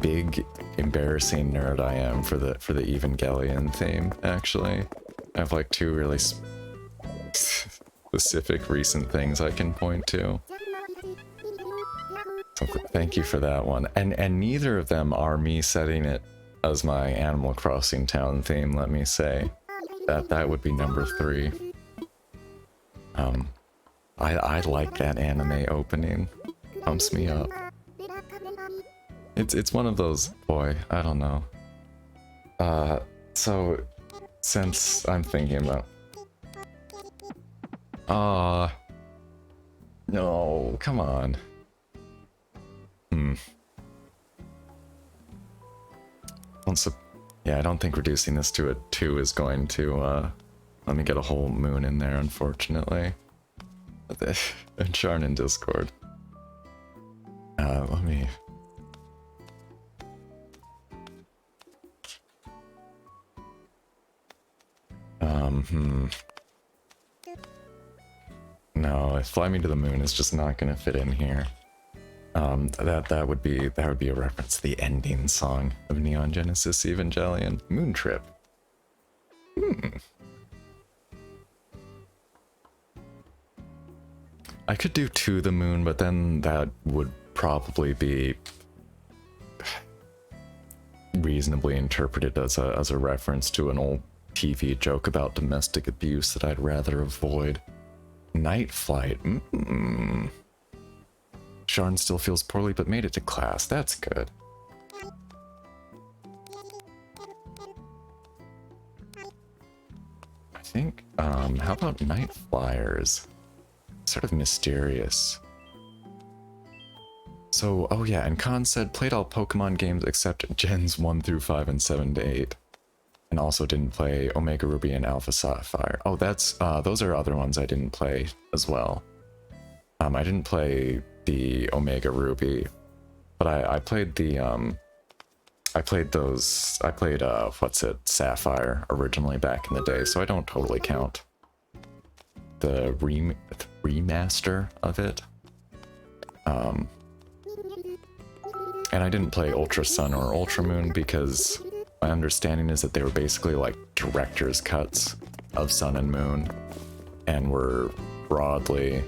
big, embarrassing nerd I am for the Evangelion theme. Actually, I have like 2 really specific recent things I can point to. So thank you for that one. And neither of them are me setting it as my Animal Crossing town theme. Let me say that would be number 3. I like that anime opening. Pumps me up. It's one of those, boy, I don't know. So since I'm thinking about no, come on. Yeah, I don't think reducing this to a 2 is going to let me get a whole moon in there, unfortunately. And Sharn in Discord. Let me... No, Fly Me to the Moon is just not gonna fit in here. That would be a reference to the ending song of Neon Genesis Evangelion, Moon Trip. I could do To the Moon, but then that would probably be reasonably interpreted as a reference to an old TV joke about domestic abuse that I'd rather avoid. Night Flight. Sharn still feels poorly but made it to class. That's good. I think, how about Night Flyers? Sort of mysterious. So, oh yeah, and Khan said played all Pokemon games except Gens 1 through 5 and 7 to 8. And also didn't play Omega Ruby and Alpha Sapphire. Oh, that's, those are other ones I didn't play as well. I didn't play the Omega Ruby, but I played the, I played Sapphire originally back in the day, so I don't totally count the remaster of it. And I didn't play Ultra Sun or Ultra Moon because My understanding is that they were basically like director's cuts of Sun and Moon, and were broadly,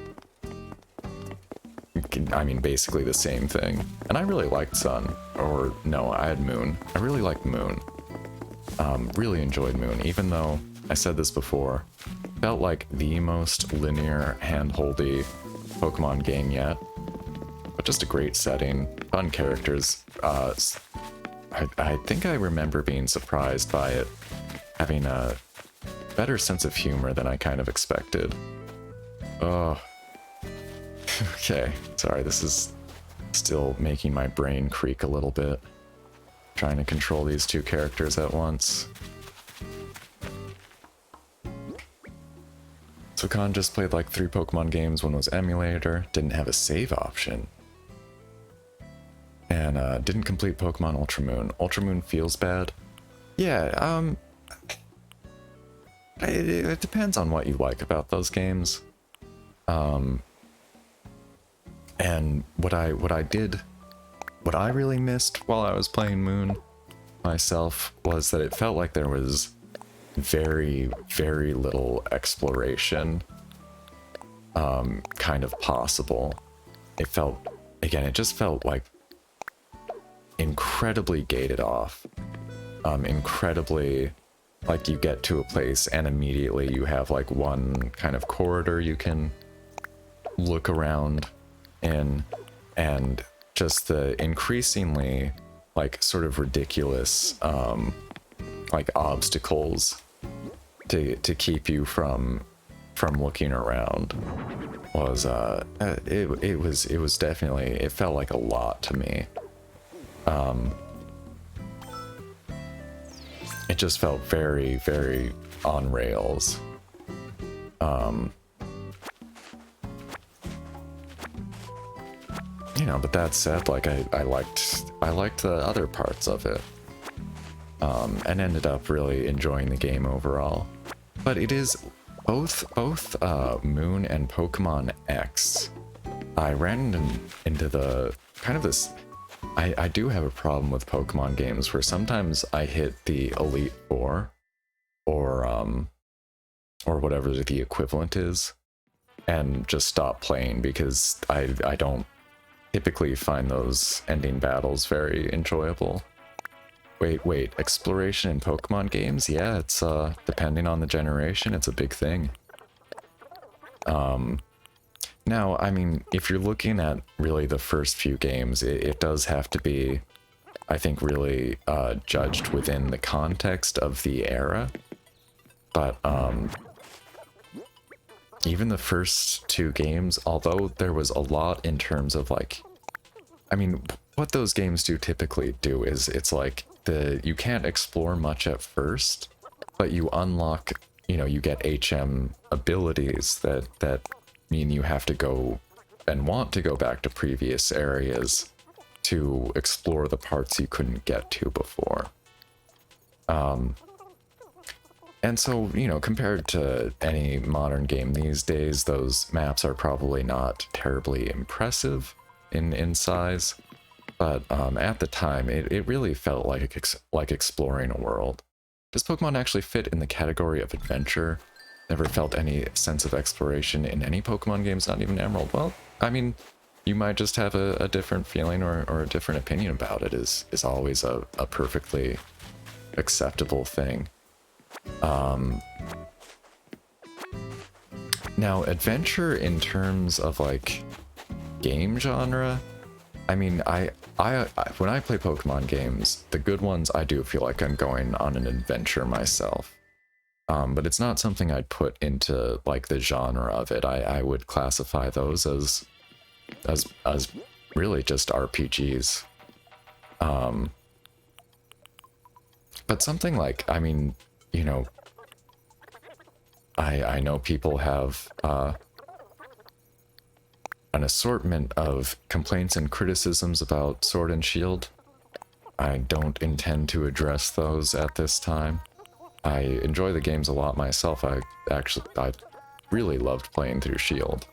I mean, basically the same thing. And I really liked Sun, or no, I had Moon. I really liked Moon. Really enjoyed Moon, even though I said this before, felt like the most linear, hand-holdy Pokemon game yet. But just a great setting, fun characters. I think I remember being surprised by it having a better sense of humor than I kind of expected. Oh. Okay, sorry, this is still making my brain creak a little bit. Trying to control these two characters at once. So Khan just played like 3 Pokemon games. One was emulator, didn't have a save option. And didn't complete Pokemon Ultra Moon. Ultra Moon feels bad. Yeah, it depends on what you like about those games. And what I really missed while I was playing Moon myself was that it felt like there was very, very little exploration kind of possible. It felt, again, it just felt like incredibly gated off. Incredibly, like you get to a place and immediately you have like one kind of corridor you can look around in, and just the increasingly like sort of ridiculous like obstacles to keep you from looking around was it was definitely, it felt like a lot to me. It just felt very, very on rails. You know, but that said, like I liked the other parts of it, and ended up really enjoying the game overall. But it is both Moon and Pokemon X. I ran into the kind of this. I do have a problem with Pokemon games where sometimes I hit the Elite Four, or whatever the equivalent is, and just stop playing because I don't typically find those ending battles very enjoyable. Wait, exploration in Pokemon games? Yeah, it's depending on the generation, it's a big thing. Now, I mean, if you're looking at really the first few games, it does have to be, I think, really judged within the context of the era. But even the first 2 games, although there was a lot in terms of like, I mean, what those games do typically do is it's like you can't explore much at first, but you unlock, you know, you get HM abilities that mean you have to go and want to go back to previous areas to explore the parts you couldn't get to before. And so, you know, compared to any modern game these days, those maps are probably not terribly impressive in size. But at the time, it really felt like exploring a world. Does Pokemon actually fit in the category of adventure? Never felt any sense of exploration in any Pokemon games, not even Emerald. Well, I mean, you might just have a different feeling or a different opinion about it is always a perfectly acceptable thing. Now, adventure in terms of like game genre, I mean, I when I play Pokemon games, the good ones, I do feel like I'm going on an adventure myself. But it's not something I'd put into like the genre of it. I would classify those as really just RPGs. But something like, I mean, you know, I know people have an assortment of complaints and criticisms about Sword and Shield. I don't intend to address those at this time. I enjoy the games a lot myself. I really loved playing through Shield.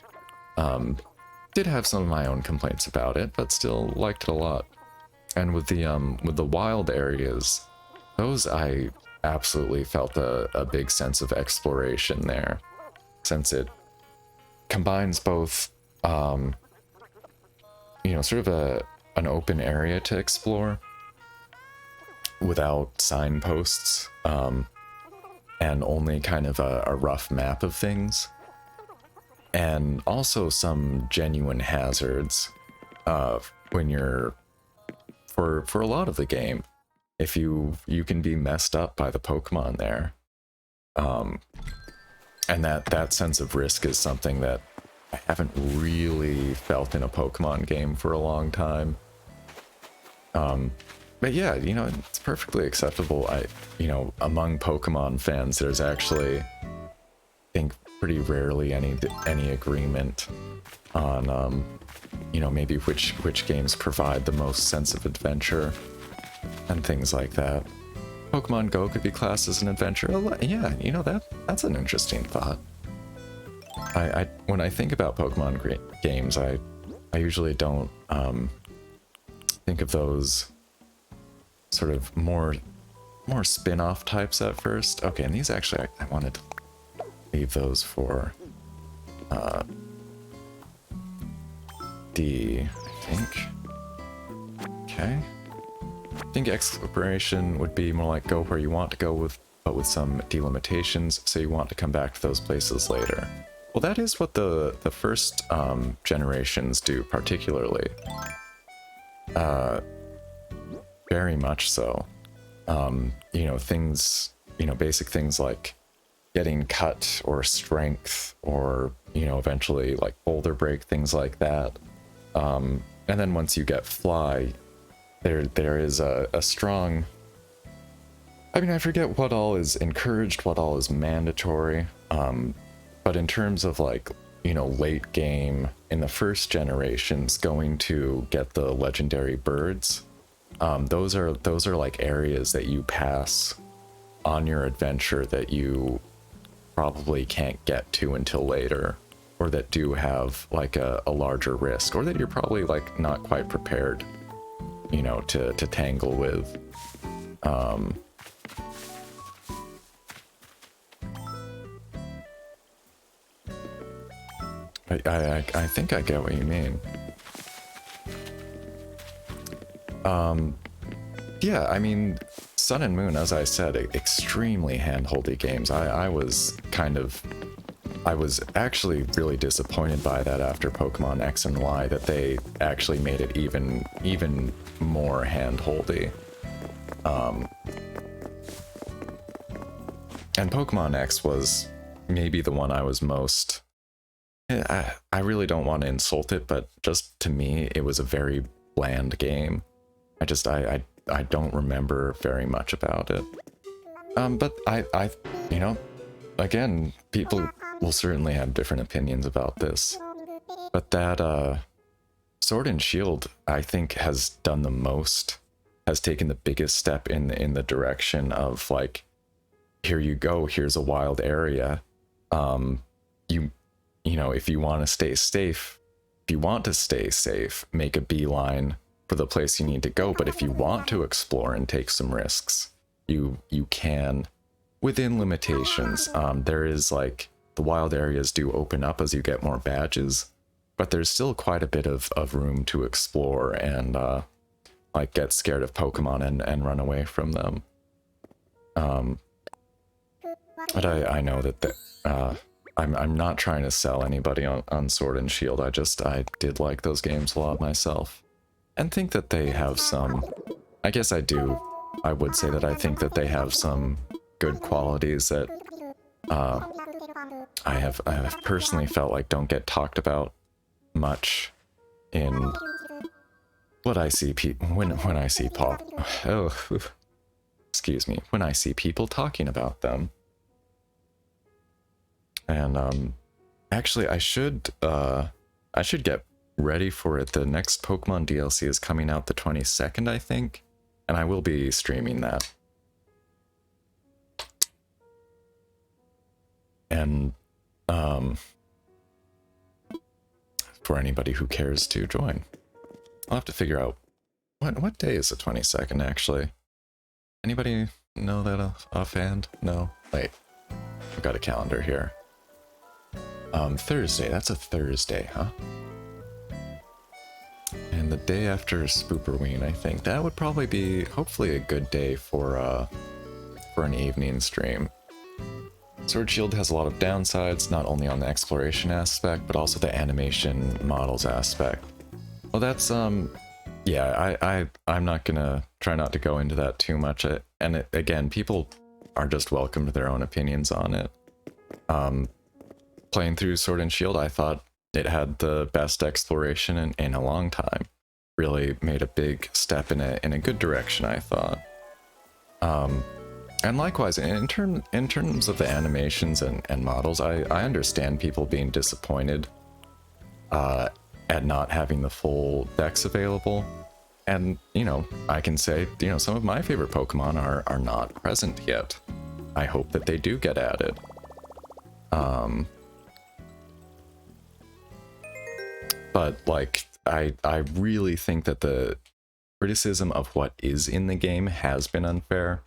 Did have some of my own complaints about it, but still liked it a lot. And with the wild areas, those I absolutely felt a big sense of exploration there, since it combines both, you know, sort of an open area to explore without signposts, and only kind of a rough map of things, and also some genuine hazards when you're for a lot of the game. If you can be messed up by the Pokemon there, and that sense of risk is something that I haven't really felt in a Pokemon game for a long time. But yeah, you know, it's perfectly acceptable. You know, among Pokemon fans, there's actually, I think, pretty rarely any agreement on, you know, maybe which games provide the most sense of adventure and things like that. Pokemon Go could be classed as an adventure. Yeah, you know, that's an interesting thought. When I think about Pokemon games, I usually don't think of those sort of more spin-off types at first. Okay, and these actually I wanted to leave those for D, I think. Okay. I think exploration would be more like go where you want to go but with some delimitations, so you want to come back to those places later. Well, that is what the first generations do particularly. Very much so. You know, things, you know, basic things like getting cut or strength or, you know, eventually like boulder break, things like that. And then once you get fly, there is a strong, I mean, I forget what all is encouraged, what all is mandatory. But in terms of like, you know, late game in the first generations, going to get the legendary birds, those are like areas that you pass on your adventure that you probably can't get to until later, or that do have like a larger risk, or that you're probably like not quite prepared, you know, to tangle with. I think I get what you mean. Yeah, I mean, Sun and Moon, as I said, extremely hand-holdy games. I was actually really disappointed by that after Pokemon X and Y, that they actually made it even more hand-holdy. And Pokemon X was maybe the one I was most... I really don't want to insult it, but just to me, it was a very bland game. I don't remember very much about it. But I, you know, again, people will certainly have different opinions about this. But that, Sword and Shield, I think, has done the most, has taken the biggest step in the direction of, like, here you go, here's a wild area. You know, if you want to stay safe, make a beeline for the place you need to go. But if you want to explore and take some risks, you can, within limitations. There is, like, the wild areas do open up as you get more badges, but there's still quite a bit of room to explore and like get scared of Pokemon and run away from them. But I know that I'm not trying to sell anybody on Sword and Shield. I did like those games a lot myself, and think that they have some, I guess I would say that I think that they have some good qualities that I have personally felt like don't get talked about much in what I see when I see excuse me, when I see people talking about them. And actually I should get ready for it. The next Pokemon DLC is coming out the 22nd, I think, and I will be streaming that. And for anybody who cares to join, I'll have to figure out what day is the 22nd actually. Anybody know that offhand? No? Wait. I've got a calendar here. Thursday. That's a Thursday, huh? And the day after Spooperween, I think. That would probably be, hopefully, a good day for an evening stream. Sword Shield has a lot of downsides, not only on the exploration aspect, but also the animation models aspect. Well, that's, yeah, I'm not gonna try not to go into that too much. Again, people are just welcome to their own opinions on it. Playing through Sword and Shield, I thought it had the best exploration in a long time. Really made a big step in a good direction, I thought. And likewise, in terms of the animations and models, I understand people being disappointed at not having the full decks available. And, you know, I can say, you know, some of my favorite Pokemon are not present yet. I hope that they do get added. But, like, I really think that the criticism of what is in the game has been unfair.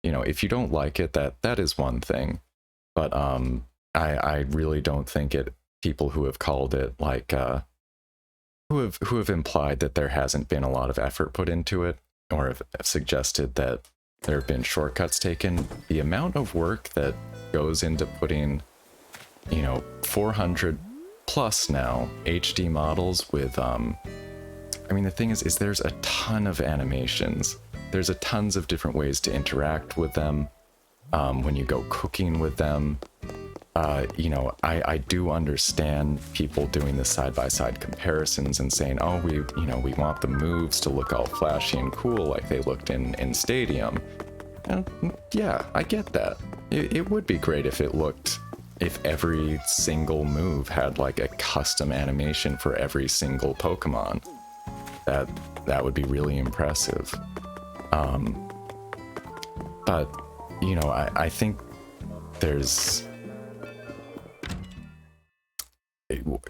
You know, if you don't like it, that is one thing. But I really don't think people who have called it, like, who have implied that there hasn't been a lot of effort put into it, or have suggested that there have been shortcuts taken, the amount of work that goes into putting, you know, 400 plus now HD models with I mean, the thing is there's a ton of animations. There's a tons of different ways to interact with them. When you go cooking with them, you know, I do understand people doing the side-by-side comparisons and saying, oh, we want the moves to look all flashy and cool like they looked in Stadium. And yeah, I get that. It would be great if every single move had like a custom animation for every single Pokemon. That would be really impressive. But, you know, I think there's,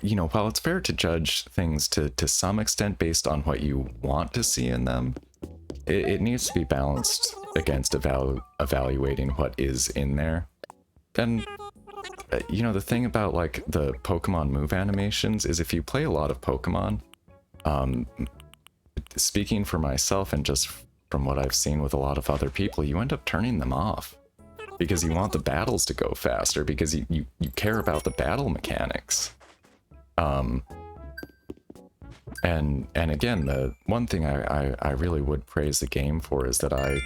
you know, while it's fair to judge things to some extent based on what you want to see in them, it needs to be balanced against evaluating what is in there. And, you know, the thing about, like, the Pokemon move animations is if you play a lot of Pokemon, speaking for myself and just from what I've seen with a lot of other people, you end up turning them off because you want the battles to go faster, because you care about the battle mechanics. And again, the one thing I really would praise the game for is that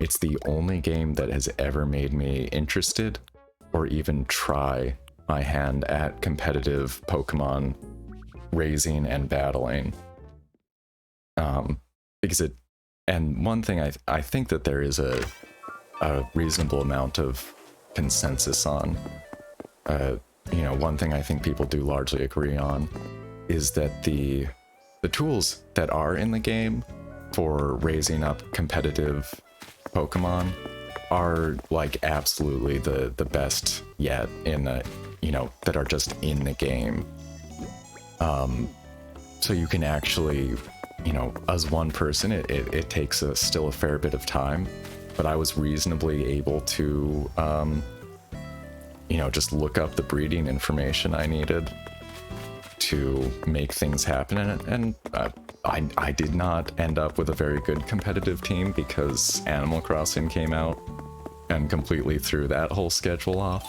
it's the only game that has ever made me interested or even try my hand at competitive Pokemon raising and battling. And one thing I think that there is a reasonable amount of consensus on, you know, one thing I think people do largely agree on is that the tools that are in the game for raising up competitive Pokemon are like absolutely the best yet in the, you know, that are just in the game. So you can actually, you know, as one person, it takes still a fair bit of time, but I was reasonably able to, you know, just look up the breeding information I needed to make things happen. And I did not end up with a very good competitive team because Animal Crossing came out and completely threw that whole schedule off.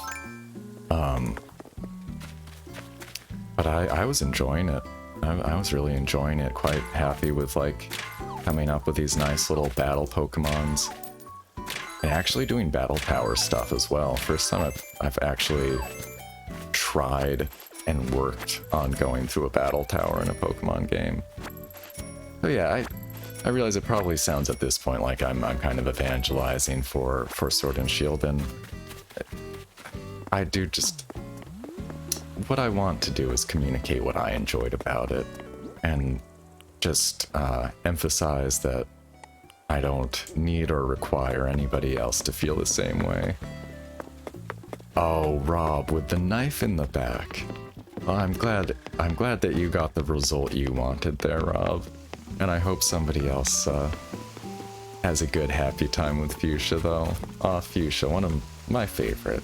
But I was enjoying it. I was really enjoying it, quite happy with, like, coming up with these nice little battle Pokemons. And actually doing battle tower stuff as well. First time I've actually tried and worked on going through a battle tower in a Pokemon game. So yeah, I realize it probably sounds at this point like I'm kind of evangelizing for Sword and Shield, and I do just... what I want to do is communicate what I enjoyed about it, and just emphasize that I don't need or require anybody else to feel the same way. Oh, Rob, with the knife in the back. Well, I'm glad that you got the result you wanted there, Rob. And I hope somebody else has a good happy time with Fuchsia though. Aw, Fuchsia, one of my favorite.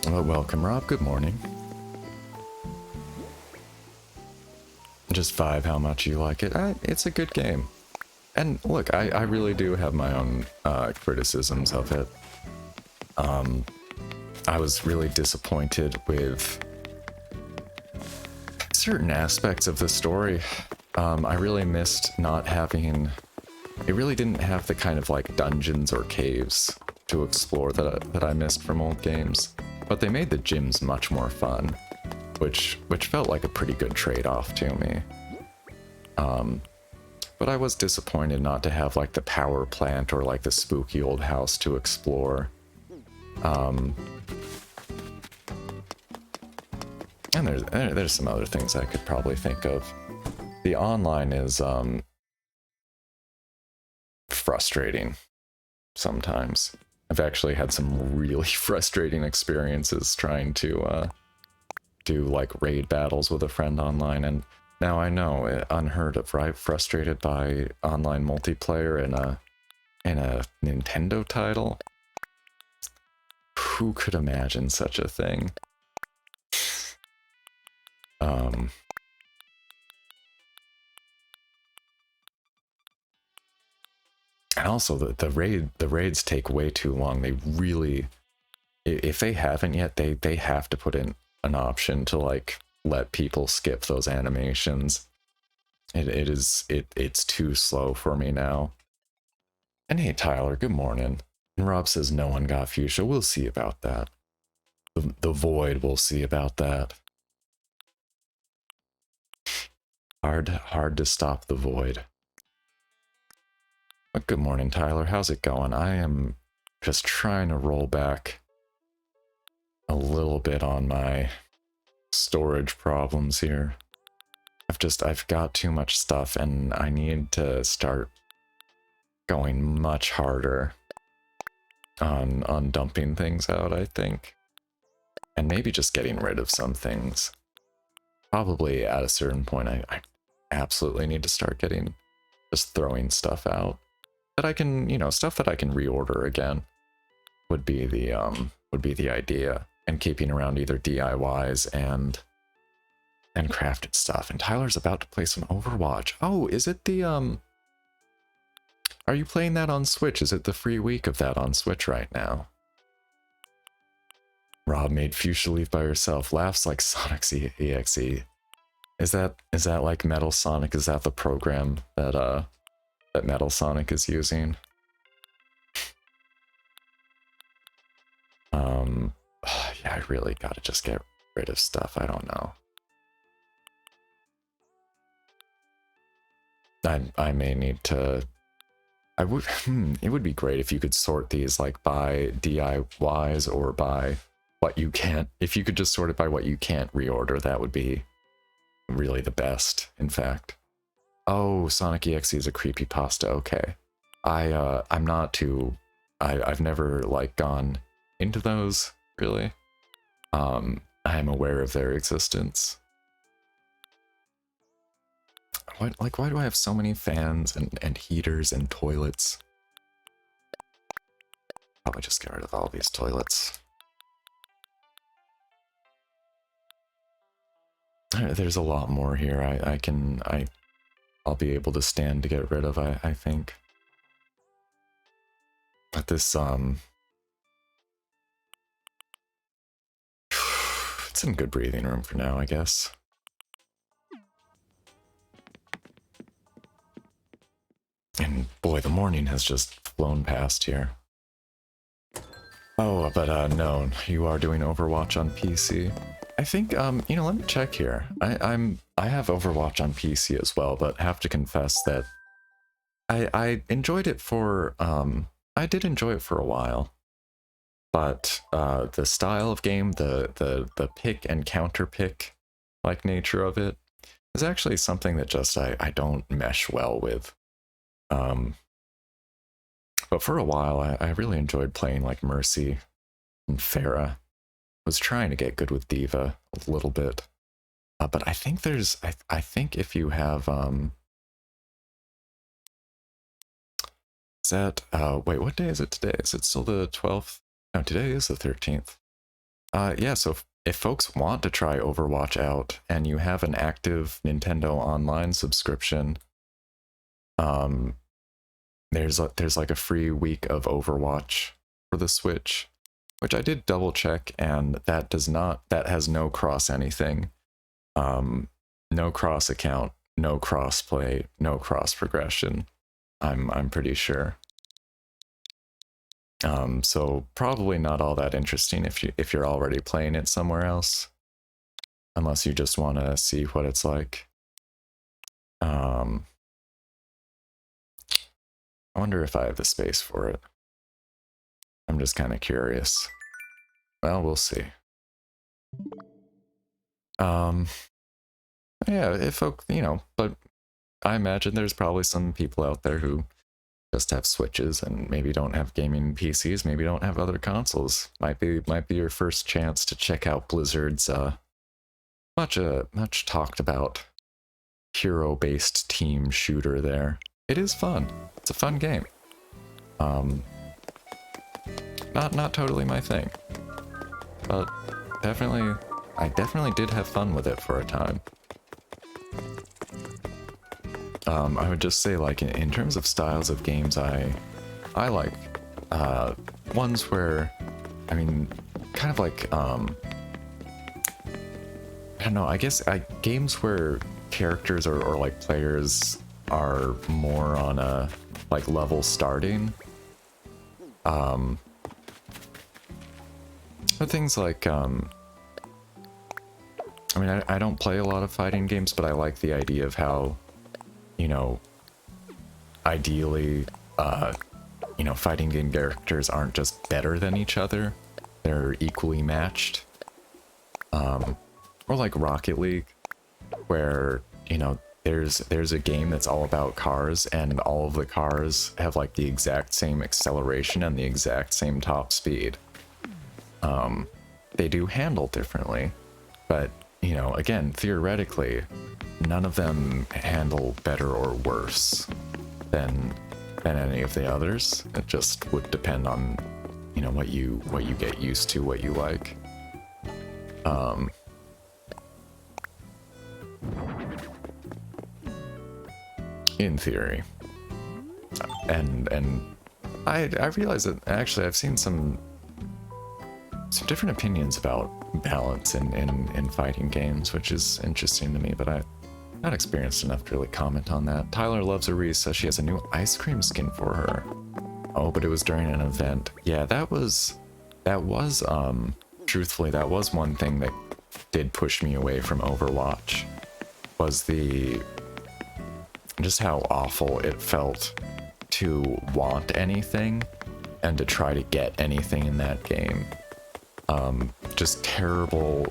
Well, welcome, Rob. Good morning. Just vibe how much you like it. It's a good game. And look, I really do have my own criticisms of it. I was really disappointed with certain aspects of the story. I really missed not having... It really didn't have the kind of like dungeons or caves to explore that I missed from old games. But they made the gyms much more fun, which felt like a pretty good trade-off to me. But I was disappointed not to have like the power plant or like the spooky old house to explore. And there's some other things I could probably think of. The online is frustrating sometimes. I've actually had some really frustrating experiences trying to do like raid battles with a friend online, and now I know, unheard of, right? Frustrated by online multiplayer in a Nintendo title? Who could imagine such a thing? And also the raids take way too long. They really, if they haven't yet, they have to put in an option to like let people skip those animations. It's too slow for me now. And hey Tyler, good morning. And Rob says no one got Fuchsia. We'll see about that. The void, we'll see about that. Hard to stop the void. But good morning, Tyler. How's it going? I am just trying to roll back a little bit on my storage problems here. I've got too much stuff and I need to start going much harder on dumping things out, I think. And maybe just getting rid of some things. Probably at a certain point I absolutely need to start just throwing stuff out. That I can, you know, stuff that I can reorder again would be the idea. And keeping around either DIYs and crafted stuff. And Tyler's about to play some Overwatch. Oh, is it the are you playing that on Switch? Is it the free week of that on Switch right now? Rob made Fuchsia leave by herself. Laughs like Sonic's EXE. Is that like Metal Sonic? Is that the program that that Metal Sonic is using? Yeah, I really gotta just get rid of stuff. I don't know. I may need to... I would... it would be great if you could sort these like by DIYs or by what you can't... If you could just sort it by what you can't reorder, that would be really the best, in fact. Oh, Sonic EXE is a creepypasta. Okay. I'm not too... I've never like gone into those, really. I'm aware of their existence. Why do I have so many fans and heaters and toilets? Probably just get rid of all these toilets. There's a lot more here I'll be able to stand to get rid of, I think. But this, it's in good breathing room for now, I guess. And boy, the morning has just flown past here. Oh, but no, you are doing Overwatch on PC. I think, you know, let me check here. I have Overwatch on PC as well, but have to confess that I enjoyed it for, I did enjoy it for a while. But the style of game, the pick and counter pick like nature of it is actually something that just I don't mesh well with. But for a while I really enjoyed playing like Mercy and Pharah. Was trying to get good with Diva a little bit. But I think there's I think if you have that, wait, what day is it today? Is it still the 12th? No, today is the 13th. Yeah, so if folks want to try Overwatch out and you have an active Nintendo Online subscription, there's like a free week of Overwatch for the Switch, which I did double check, and that has no cross anything. No cross account, no cross play, no cross progression. I'm pretty sure. So probably not all that interesting if you're already playing it somewhere else, unless you just want to see what it's like. I wonder if I have the space for it. I'm just kind of curious. Well, we'll see. Yeah, if folk, but I imagine there's probably some people out there who just have Switches and maybe don't have gaming PCs, maybe don't have other consoles. Might be your first chance to check out Blizzard's much talked about hero-based team shooter there. It is fun. It's a fun game. Not totally my thing, but I definitely did have fun with it for a time. I would just say, like, in terms of styles of games, I like ones where, I mean, kind of like, I don't know, I guess games where characters or like players are more on a like level starting. But things like, I mean, I don't play a lot of fighting games, but I like the idea of how, ideally, fighting game characters aren't just better than each other, they're equally matched. Or like Rocket League, where, there's a game that's all about cars, and all of the cars have like the exact same acceleration and the exact same top speed. They do handle differently, but, again, theoretically, none of them handle better or worse than any of the others. It just would depend on, what you get used to, what you like. In theory. And I realize that actually I've seen some different opinions about balance in fighting games, which is interesting to me, but I've not experienced enough to really comment on that. Tyler Loves a Reese says she has a new ice cream skin for her. Oh, but it was during an event. Yeah, that was truthfully, that was one thing that did push me away from Overwatch, was just how awful it felt to want anything and to try to get anything in that game. Just terrible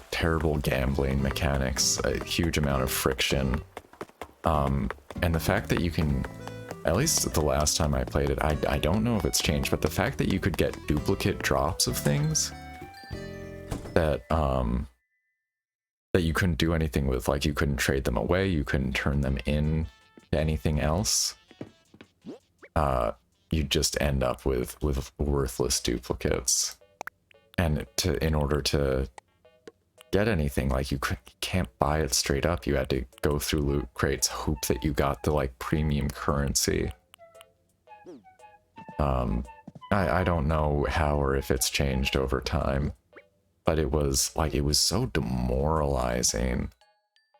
gambling mechanics, a huge amount of friction. And the fact that you can, at least the last time I played it, I don't know if it's changed, but the fact that you could get duplicate drops of things that you couldn't do anything with, like you couldn't trade them away, you couldn't turn them in to anything else, you just end up with worthless duplicates. And in order to get anything, like you can't buy it straight up. You had to go through loot crates, hope that you got the like premium currency. I don't know how or if it's changed over time, but it was so demoralizing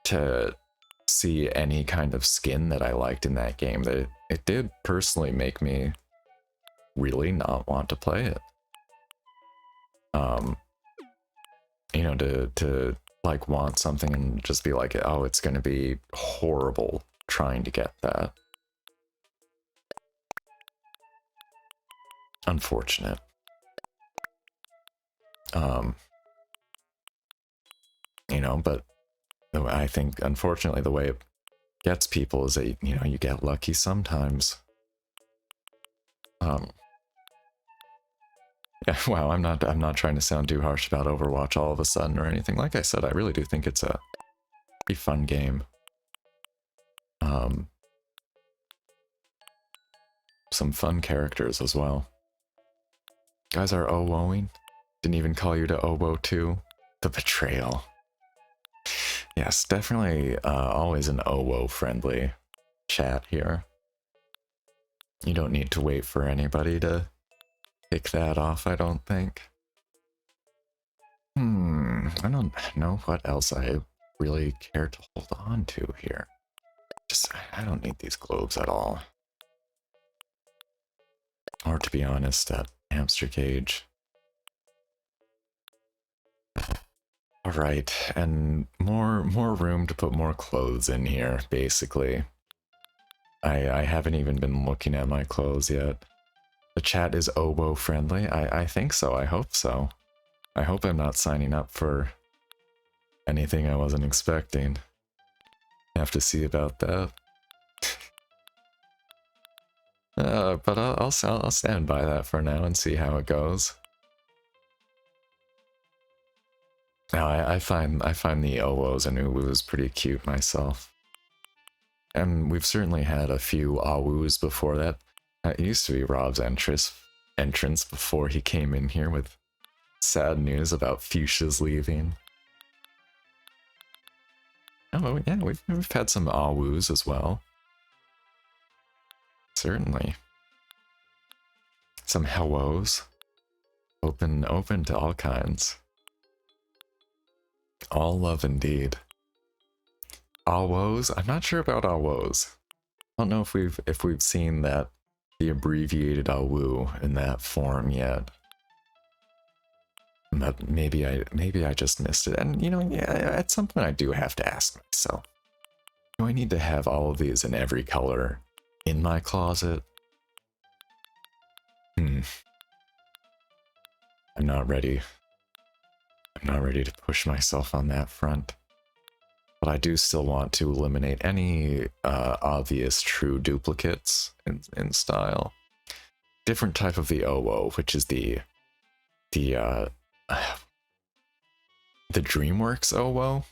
to see any kind of skin that I liked in that game that it did personally make me really not want to play it. To like want something and just be like, oh, it's gonna be horrible trying to get that. Unfortunate. But I think unfortunately the way it gets people is that, you get lucky sometimes. Yeah, wow, I'm not trying to sound too harsh about Overwatch all of a sudden or anything. Like I said, I really do think it's a pretty fun game. some fun characters as well. Guys are owoing. Didn't even call you to owo too. The betrayal. Yes, definitely always an owo friendly chat here. You don't need to wait for anybody to kick that off, I don't think. I don't know what else I really care to hold on to here. I don't need these globes at all. Or to be honest, that hamster cage. Alright, and more room to put more clothes in here, basically. I haven't even been looking at my clothes yet. The chat is oboe friendly? I think so, I hope so. I hope I'm not signing up for anything I wasn't expecting. Have to see about that. But I'll stand by that for now and see how it goes. Now I find the Owos and Uwus pretty cute myself. And we've certainly had a few Awus before that. That used to be Rob's entrance before he came in here with sad news about Fuchsia's leaving. Oh yeah, we've had some Awus as well. Certainly. Some hellos. Open to all kinds. All love indeed. Awos? I'm not sure about Awos. I don't know if we've seen that the abbreviated Awu in that form yet. But maybe I just missed it. And you know, yeah, at some point I do have to ask myself, do I need to have all of these in every color in my closet? I'm not ready. I'm not ready to push myself on that front. But I do still want to eliminate any obvious true duplicates in style. Different type of the OO, which is the DreamWorks OO.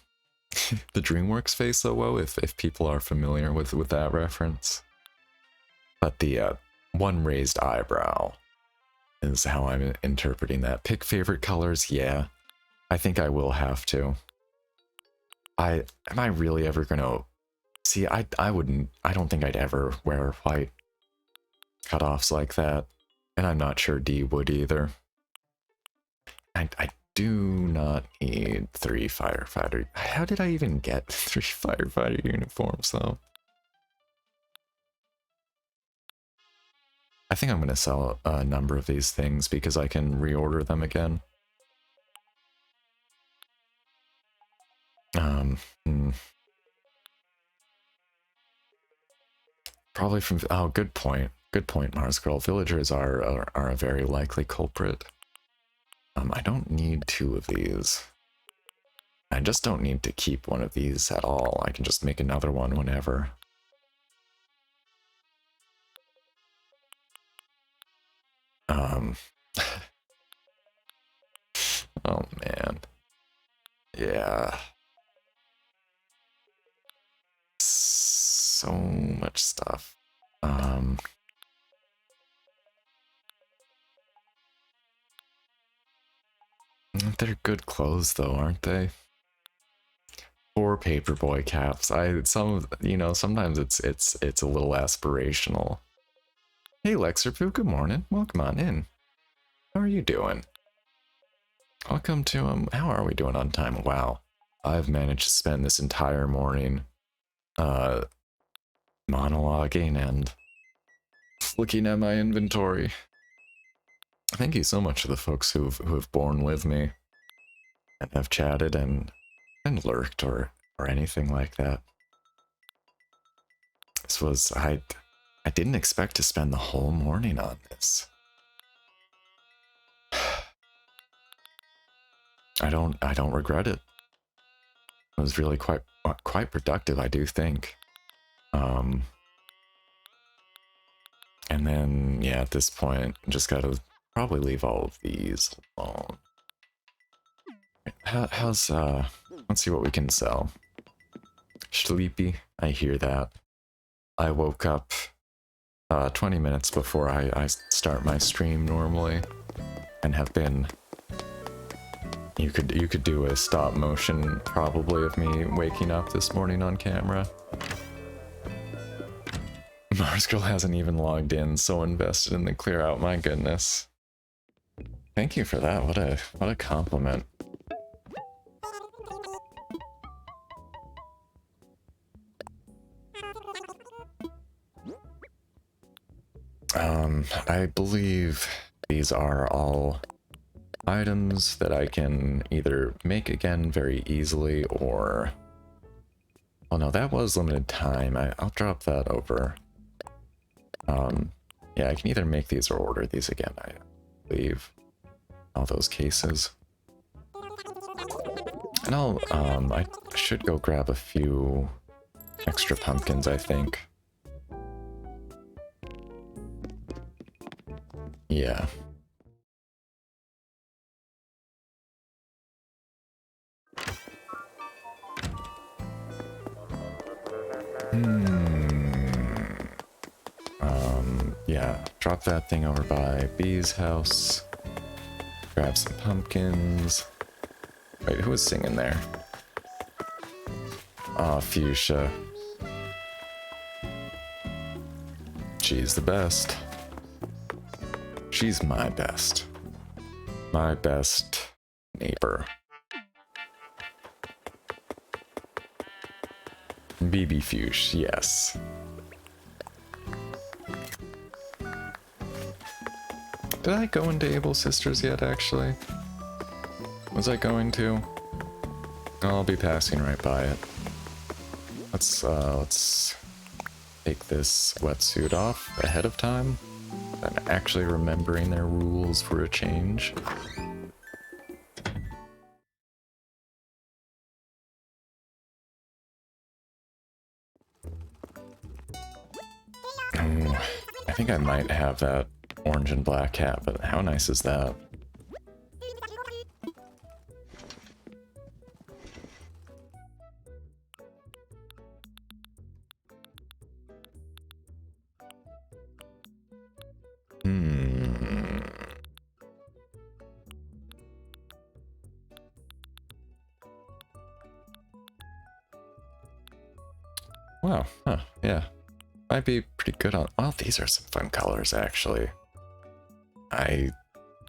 The DreamWorks face OO, if people are familiar with that reference. But the one raised eyebrow is how I'm interpreting that. Pick favorite colors, yeah. I think I will have to. Am I really ever gonna see? I don't think I'd ever wear white cutoffs like that, and I'm not sure D would either. I do not need 3 firefighter. How did I even get 3 firefighter uniforms though? I think I'm gonna sell a number of these things because I can reorder them again. Probably from, oh, good point, Mars Girl. Villagers are a very likely culprit. I don't need 2 of these. I just don't need to keep one of these at all. I can just make another one whenever. Oh man. Yeah. So much stuff. They're good clothes though, aren't they? 4 paperboy caps. Sometimes it's a little aspirational. Hey Lexerpoo, good morning. Welcome on in. How are you doing? Welcome to how are we doing on time? Wow. I've managed to spend this entire morning monologuing and looking at my inventory. Thank you so much to the folks who have borne with me and have chatted and lurked or anything like that. This was I didn't expect to spend the whole morning on this. I don't regret it. It was really quite productive, I do think. And then yeah, at this point, just gotta probably leave all of these alone. How's let's see what we can sell. Sleepy, I hear that. I woke up 20 minutes before I start my stream normally, and have been. You could do a stop motion probably of me waking up this morning on camera. Mars Girl hasn't even logged in, so invested in the clear out. My goodness. Thank you for that. What a compliment. I believe these are all items that I can either make again very easily or... Oh no, that was limited time. I'll drop that over. Yeah, I can either make these or order these again, I believe. All those cases. And I should go grab a few extra pumpkins, I think. Yeah. Yeah, drop that thing over by Bee's house. Grab some pumpkins. Wait, who was singing there? Aw, Fuchsia. She's the best. She's my best. My best neighbor. BB Fuchs, yes. Did I go into Able Sisters yet, actually? Was I going to? I'll be passing right by it. Let's take this wetsuit off ahead of time. I'm actually remembering their rules for a change. I think I might have that orange and black hat, but how nice is that? Wow, huh, yeah. Might be pretty good on... Well, these are some fun colors, actually.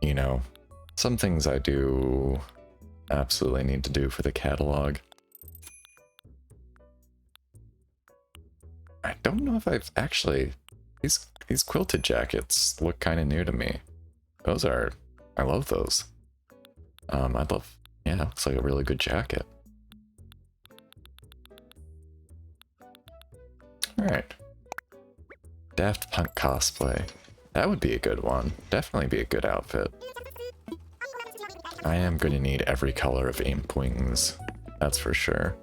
You know, some things I do absolutely need to do for the catalog. I don't know if I've actually... These quilted jackets look kind of new to me. Those are... I love those. I'd love... Yeah, looks like a really good jacket. Alright. Daft Punk cosplay. That would be a good one. Definitely be a good outfit. I am going to need every color of Imp Wings. That's for sure.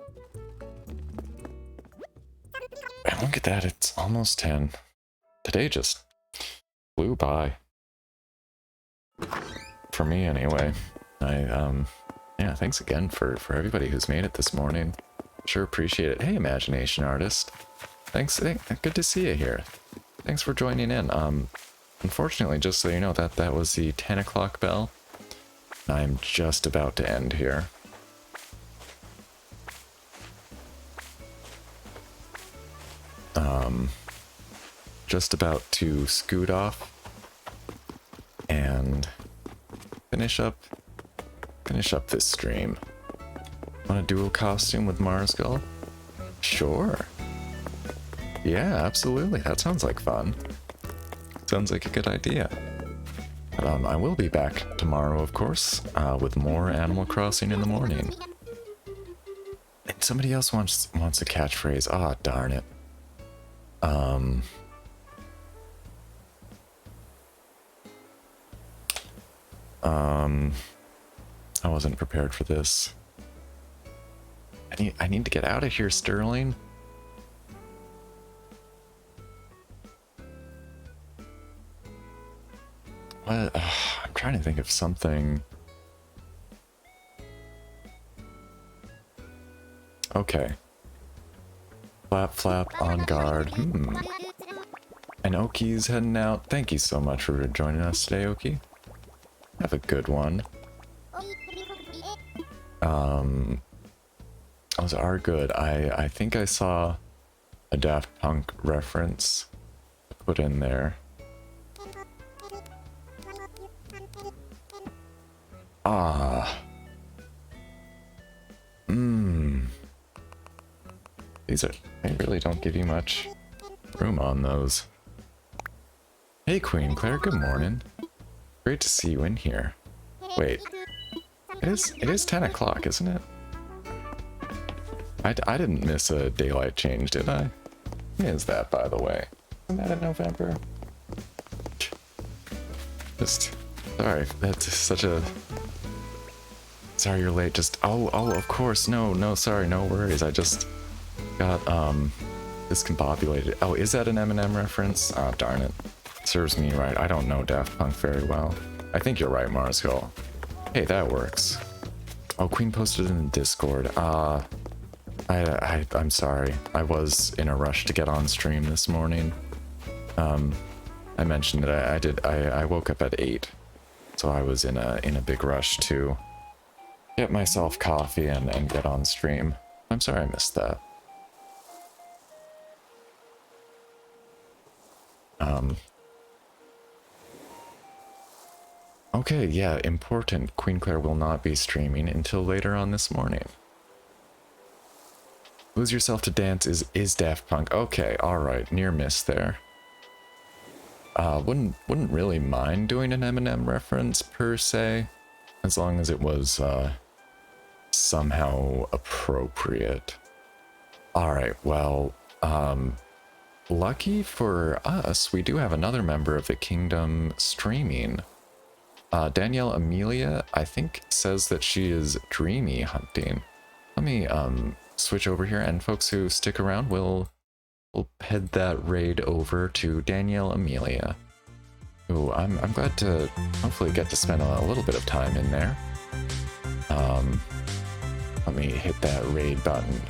And look at that, it's almost 10. Today just flew by. For me, anyway. Yeah, thanks again for everybody who's made it this morning. Sure appreciate it. Hey, Imagination Artist. Thanks, good to see you here. Thanks for joining in. Unfortunately, just so you know, that was the 10 o'clock bell. I'm just about to end here. Just about to scoot off and finish up this stream. Want a dual costume with Mars Gull? Sure. Yeah, absolutely. That sounds like fun. Sounds like a good idea. But, I will be back tomorrow, of course, with more Animal Crossing in the morning. And somebody else wants a catchphrase. Ah, oh, darn it. I wasn't prepared for this. I need to get out of here, Sterling. What? I'm trying to think of something. Okay. Flap, flap, on guard. And Oki's heading out. Thank you so much for joining us today, Oki. Have a good one. Those are good. I think I saw a Daft Punk reference put in there. Ah. They really don't give you much room on those. Hey Queen Claire, good morning. Great to see you in here. Wait, it is 10 o'clock, isn't it? I didn't miss a daylight change, did I? When is that, by the way? Isn't that in November? Just, sorry, that's such a... Sorry you're late, just... Oh, of course, no, sorry, no worries, I just got, discombobulated. Oh, is that an Eminem reference? Oh, darn it. Serves me right, I don't know Daft Punk very well. I think you're right, Marsco. Hey, that works. Oh, Queen posted in the Discord. I'm sorry. I was in a rush to get on stream this morning. I mentioned that I woke up at 8, so I was in a big rush to get myself coffee and get on stream. I'm sorry I missed that. Okay, yeah, important. Queen Claire will not be streaming until later on this morning. Lose Yourself to Dance is Daft Punk. Okay, alright, near miss there. Wouldn't really mind doing an Eminem reference per se, as long as it was somehow appropriate. Alright, well, lucky for us, we do have another member of the kingdom streaming. Danielle Amelia, I think, says that she is dreamy hunting. Let me switch over here, and folks who stick around, we'll head that raid over to Danielle Amelia, who I'm glad to hopefully get to spend a little bit of time in there. Let me hit that raid button.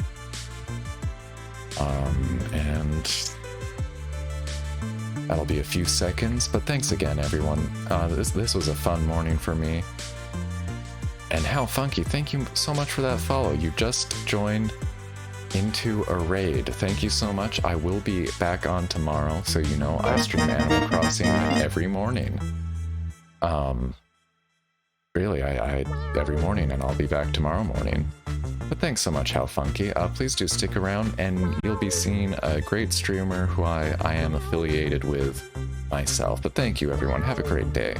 And that'll be a few seconds, but thanks again, everyone. This was a fun morning for me. And How Funky, thank you so much for that follow. You just joined into a raid. Thank you so much. I will be back on tomorrow, so you know I stream Animal Crossing every morning. Really, I every morning, and I'll be back tomorrow morning. But thanks so much, How Funky. Please do stick around, and you'll be seeing a great streamer who I am affiliated with myself. But thank you, everyone. Have a great day.